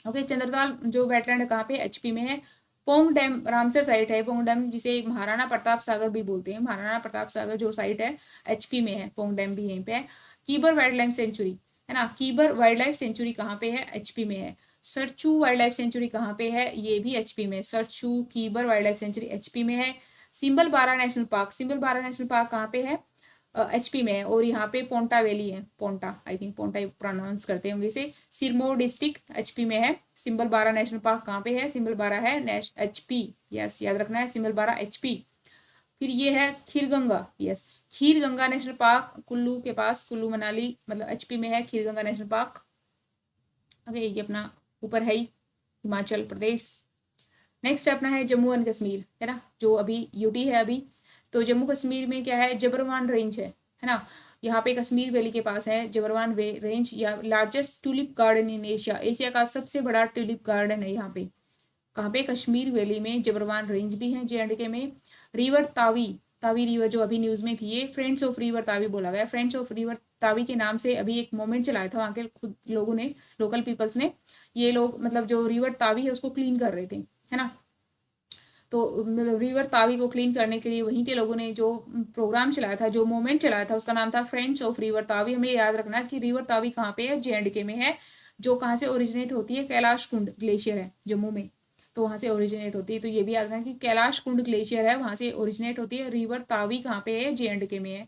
[SPEAKER 1] ओके, चंद्रताल जो वेटलैंड है कहाँ पे, एचपी में है। पोंग डैम रामसर साइट है, पोंग डैम जिसे महाराणा प्रताप सागर भी बोलते हैं, महाराणा प्रताप सागर जो साइट है एचपी में है, पोंग डैम भी यहीं पे है। कीबर वाइल्ड लाइफ सेंचुरी है ना, कीबर वाइल्ड लाइफ सेंचुरी कहाँ पे है, एचपी में है। सरचू वाइल्ड लाइफ सेंचुरी कहाँ पे है, ये भी एचपी में, Sarchu Kibber wild life sanctuary HP में है। Simbalbara national park, Simbalbara national park कहाँ पे है, एचपी में है। और यहाँ पे पोंटा वैली है, Paonta, I think Paonta pronounce करते होंगे इसे, सिरमौर डिस्ट्रिक्ट एचपी में है। सिंबल बारा नेशनल पार्क कहाँ पे है, सिंबल बारा है एचपी, यस याद रखना है, सिंबल बारा एचपी। फिर ये है Kheerganga, yes Kheerganga national park Kullu के पास, कुल्लू मनाली मतलब एचपी में है खीरगंगा नेशनल पार्क। ओके, ये अपना ऊपर है ही हिमाचल प्रदेश। नेक्स्ट अपना है जम्मू एंड कश्मीर, है ना, जो अभी यूटी है अभी। तो जम्मू कश्मीर में क्या है, जबरवान रेंज है ना। यहाँ पे कश्मीर वैली के पास है जबरवान रेंज, या largest tulip garden in Asia, Asia का सबसे बड़ा ट्यूलिप गार्डन है यहाँ पे। कहाँ पे, कश्मीर वैली में जबरवान रेंज भी है JNK में। रिवर तावी, तावी रिवर जो अभी न्यूज़ में थी, ये फ्रेंड्स ऑफ रिवर तावी बोला गया। फ्रेंड्स ऑफ रिवर तावी के नाम से अभी एक मूवमेंट चलाया था वहाँ के खुद लोगों ने, लोकल पीपल्स ने। ये लोग मतलब जो रिवर तावी है उसको क्लीन कर रहे थे, है ना। तो मतलब रिवर तावी को क्लीन करने के लिए वहीं के लोगों ने जो प्रोग्राम चलाया था, जो मूवमेंट चलाया था, उसका नाम था फ्रेंड्स ऑफ रिवर तावी। हमें याद रखना कि रिवर तावी कहाँ पे है, JNK में है। जो कहाँ से ओरिजिनेट होती है, कैलाश कुंड ग्लेशियर है जम्मू में, तो वहाँ से ओरिजिनेट होती है। तो ये भी याद रखना कि कैलाश कुंड ग्लेशियर है, वहाँ से ओरिजिनेट होती है। रिवर तावी कहाँ पे है, JNK में है।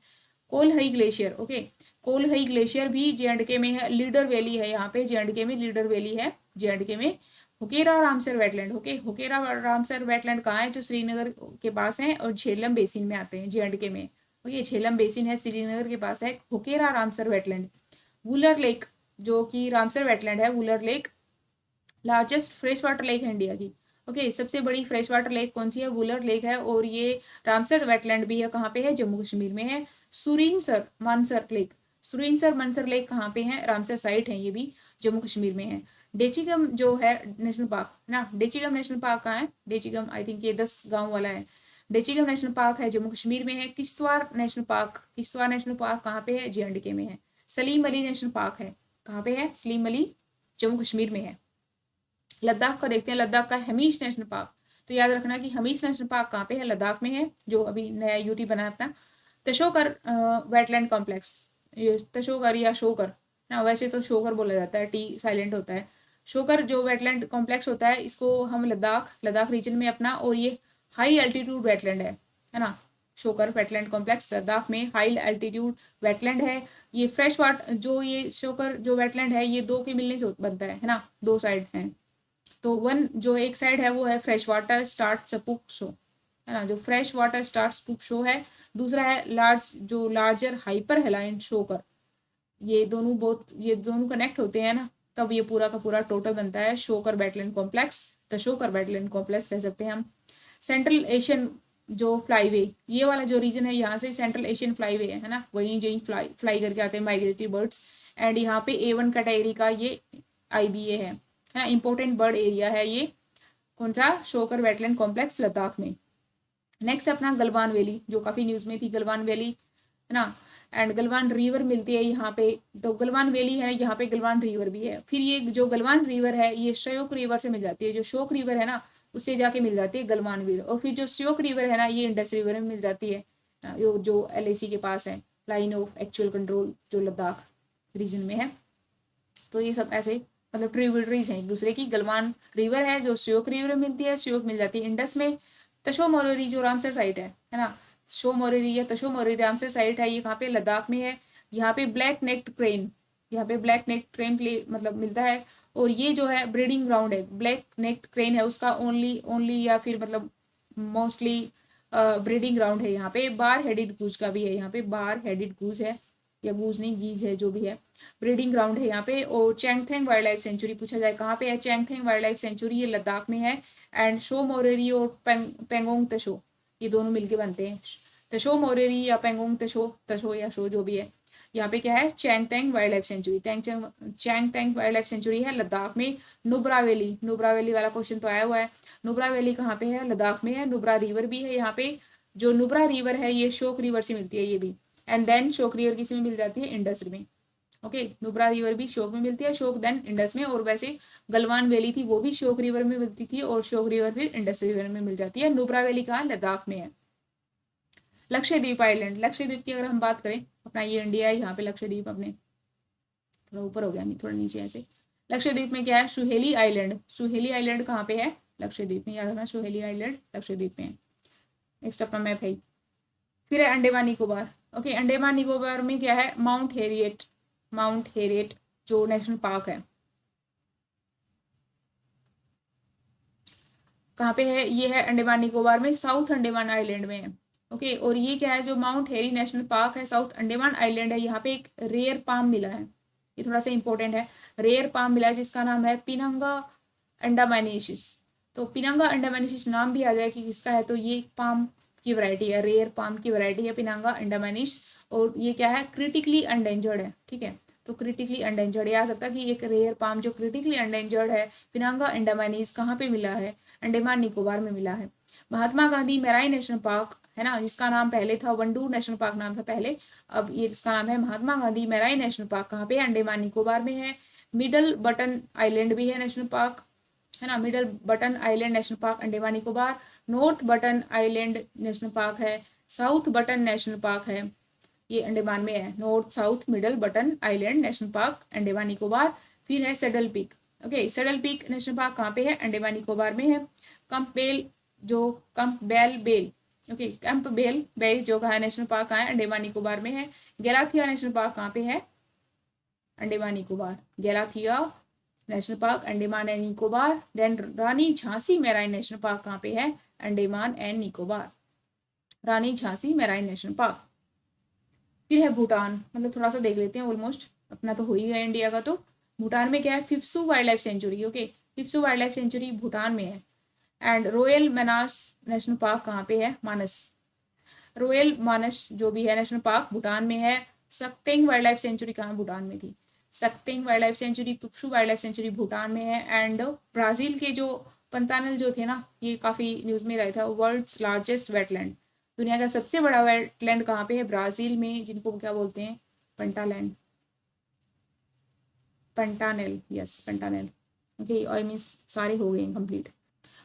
[SPEAKER 1] कोलहई ग्लेशियर, ओके, कोलहई ग्लेशियर भी JNK में है। लीडर वैली है यहाँ पे, JNK में लीडर वैली है JNK में। Hokera Ramsar wetland, okay, Hokera Ramsar wetland कहाँ है, जो श्रीनगर के पास है और झेलम बेसिन में आते हैं JNK में। ओके, झेलम बेसिन है, श्रीनगर के पास है हुकेरा रामसर वेटलैंड। वुलर लेक जो कि रामसर वेटलैंड है, Wular lake largest fresh water lake है इंडिया की। ओके, सबसे बड़ी फ्रेश वाटर लेक कौन सी है, वुलर लेक है। और ये रामसर वेटलैंड भी है, कहाँ पे है, जम्मू कश्मीर में है। सुरिनसर मानसर लेक, सुरिनसर मनसर लेक कहाँ पे है, रामसर साइट है, ये भी जम्मू कश्मीर में है। डेचिगम जो है नेशनल पार्क ना, डेचिगम नेशनल पार्क कहाँ है, डेचिगम आई थिंक ये 10 गाँव वाला है। डेचिगम नेशनल पार्क है जम्मू कश्मीर में है। Kishtwar national park, Kishtwar national park कहाँ पे है, JNK में है। सलीम अली नेशनल पार्क है, कहाँ पे है, सलीम अली जम्मू कश्मीर में है। लद्दाख का देखते हैं, लद्दाख का हमीश नेशनल पार्क। तो याद रखना कि हमीश नेशनल पार्क कहाँ पे है, लद्दाख में है, जो अभी नया यूटी बना है अपना। तशोकर वेटलैंड कॉम्प्लेक्स, ये तशोकर या शोकर ना, वैसे तो शोकर बोला जाता है, टी साइलेंट होता है। शोकर जो वेटलैंड कॉम्प्लेक्स होता है, इसको हम लद्दाख रीजन में अपना, और ये हाई एल्टीट्यूड वेटलैंड है ना। शोकर वेटलैंड कॉम्प्लेक्स लद्दाख में हाई एल्टीट्यूड वेटलैंड है। ये फ्रेश वाटर जो ये शोकर जो वेटलैंड है, ये दो के मिलने से बनता है ना, दो साइड हैं। तो वन जो एक साइड है वो है fresh water start spook show, है ना, जो fresh water start spook show है। दूसरा है लार्जर हाइपर हेलाइन शोकर। ये दोनों कनेक्ट होते हैं ना, तब ये पूरा का पूरा टोटल बनता है shocker wetland complex. The shocker wetland complex कह सकते हैं हम। सेंट्रल एशियन जो फ्लाईवे, ये वाला जो रीजन है यहाँ से सेंट्रल एशियन फ्लाईवे है ना, वहीं जो फ्लाई करके आते हैं माइग्रेटरी बर्ड्स। एंड यहाँ पे A1 कैटेगरी का ये IBA है ना, इंपॉर्टेंट बर्ड एरिया है ये, कौन सा, शोकर वेटलैंड कॉम्प्लेक्स लद्दाख में। नेक्स्ट अपना गलवान वैली, जो काफ़ी न्यूज़ में थी, गलवान वैली है ना, एंड गलवान रिवर मिलती है यहाँ पे। तो गलवान वैली है, यहाँ पे गलवान रिवर भी है। फिर ये जो गलवान रिवर है ये श्योक रिवर से मिल जाती है, जो शोक रिवर है ना उससे जाके मिल जाती है गलवान रिवर। और फिर जो श्योक रिवर है ना ये इंडस रिवर में मिल जाती है, जो LAC के पास है, लाइन ऑफ एक्चुअल कंट्रोल, जो लद्दाख रीजन में है। तो ये सब ऐसे मतलब ट्रिब्यूटरीज हैं एक दूसरे की। गलवान रिवर है जो श्योक रिवर में मिलती है, श्योक मिल जाती है इंडस में। तशो मोरिरी जो रामसर साइट है ना, शो मोरिरी या तशो मोरिरी रामसर साइट है, ये कहाँ पे, लद्दाख में है। यहाँ पे ब्लैक नेक्ड क्रेन, यहाँ पे ब्लैक नेक्ड क्रेन मतलब मिलता है। और ये जो है ब्रीडिंग ग्राउंड है, ब्लैक नेक्ड क्रेन है उसका ओनली या फिर मतलब मोस्टली ब्रीडिंग ग्राउंड है। यहाँ पे बार हेडेड गूज का भी है, यहाँ पे बार हेडेड गूज है, या गूज नहीं गीज है, जो भी है, ब्रीडिंग ग्राउंड है यहाँ पे। और चैंगथेंग वाइल्ड लाइफ सेंचुरी पूछा जाए कहाँ पे है, चैंगथेंग वाइल्ड लाइफ सेंचुरी ये लद्दाख में है। एंड शो मोरेरी और पेंगोंग तशो, ये दोनों मिलके बनते हैं तशो मोरेरी या पेंगोंग तशो या शो जो भी है। यहाँ पे क्या है, Changthang wild life sanctuary, Changthang wild life sanctuary है लद्दाख में। नुब्रा वैली वाला क्वेश्चन तो आया हुआ है। नुब्रा वैली कहाँ पे है, लद्दाख में है। नुब्रा रिवर भी है यहाँ पे, जो नुब्रा रिवर है ये शोक रिवर से मिलती है ये भी। एंड देन शोक रिवर किसी में मिल जाती है, इंडस में। ओके, नुब्रा रिवर भी शोक में मिलती है, शोक देन इंडस में। और वैसे गलवान वैली थी वो भी शोक रिवर में मिलती थी, और शोक रिवर फिर इंडस रिवर में मिल जाती है। नुब्रा वैली कहाँ, लद्दाख में है। लक्षद्वीप आइलैंड, लक्षद्वीप की अगर हम बात करें, अपना ये इंडिया है, यहाँ पे लक्षद्वीप अपने थोड़ा ऊपर हो गया, नहीं थोड़ा नीचे ऐसे। लक्षद्वीप में क्या है, सुहेली आइलैंड, सुहेली आइलैंड कहाँ पे है, लक्षद्वीप में, याद रखना सुहेली आइलैंड लक्षद्वीप में है। नेक्स्ट अपना मैप है। फिर है अंडमान निकोबार। ओके, अंडमान निकोबार में क्या है, माउंट हेरियट जो नेशनल पार्क है, कहाँ पे है, ये है अंडमान निकोबार में, साउथ अंडमान आइलैंड में है। ओके, और ये क्या है, जो माउंट हेरी नेशनल पार्क है, साउथ अंडमान आइलैंड है, यहाँ पे एक रेयर पाम मिला है, ये थोड़ा सा इंपॉर्टेंट है। रेयर पाम मिला है जिसका नाम है पिनंगा अंडमानेसिस। तो पिनंगा अंडमानेसिस नाम भी आ जाए कि किसका है, तो ये पाम की वैरायटी है, रेयर पाम की वैरायटी है पिनंगा अंडमानिस। और ये क्या है, क्रिटिकली अनडेंजर्ड है, ठीक है। तो क्रिटिकली अनडेंजर्ड, ये आ सकता है कि एक रेयर पाम जो क्रिटिकली अनडेंजर्ड है, पिनंगा अंडमानिस, कहाँ पे मिला है, अंडमान निकोबार में मिला है। Mahatma Gandhi marine national park है ना, जिसका नाम पहले था वंडूर नेशनल पार्क नाम था पहले, अब ये इसका नाम है Mahatma Gandhi marine national park, कहाँ पे, अंडमान निकोबार में है। मिडल बटन आइलैंड भी है नेशनल पार्क है ना, middle button island national park Andaman Nicobar. North button island national park है, साउथ बटन नेशनल पार्क है, ये अंडमान में है। North south middle button island national park Andaman Nicobar. फिर है saddle peak. Okay, saddle peak national park कहाँ पे है, अंडमान निकोबार में है। कंपबेल बेल, ओके, कैंपबेल बे जो कहा नेशनल पार्क कहाँ है, अंडमान निकोबार में है। गैलाथिया नेशनल पार्क कहाँ पे है, Andaman Nicobar, Galathea national park Andaman and Nicobar. Then Rani Jhansi marine national park कहाँ पे है, Andaman and Nicobar, Rani Jhansi marine national park. फिर है भूटान, मतलब थोड़ा सा देख लेते हैं, ऑलमोस्ट अपना तो हो ही गया इंडिया का। तो भूटान में क्या है, Phibsoo wild life sanctuary. Okay, Phibsoo wild life sanctuary Bhutan में है। And royal Manas national park कहाँ पे है, मानस, रॉयल मानस जो भी है नेशनल पार्क भूटान में है। सक्तेंग वाइल्ड लाइफ सेंचुरी कहाँ, भूटान में थी। Sakteng wild life sanctuary, Phibsoo wild life sanctuary Bhutan में है। एंड ब्राज़ील के जो पंतानल जो थे ना, ये काफ़ी न्यूज़ में रहा था, वर्ल्ड्स लार्जेस्ट वेटलैंड, दुनिया का सबसे बड़ा वेटलैंड कहाँ पे है, ब्राज़ील में, जिनको क्या बोलते हैं, पंटालैंड, पंटानेल, यस पंटानेल। ओके, और मीन्स सारे हो गए कंप्लीट।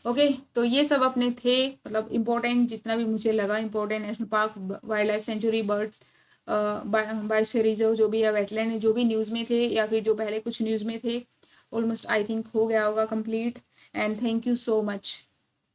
[SPEAKER 1] ओके, तो ये सब अपने थे, मतलब इम्पोर्टेंट जितना भी मुझे लगा important, national park, wild life sanctuary, birds, biosphere reserve जो भी है, वेटलैंड जो भी न्यूज़ में थे या फिर जो पहले कुछ न्यूज़ में थे, ऑलमोस्ट आई थिंक हो गया होगा complete. And thank you so much.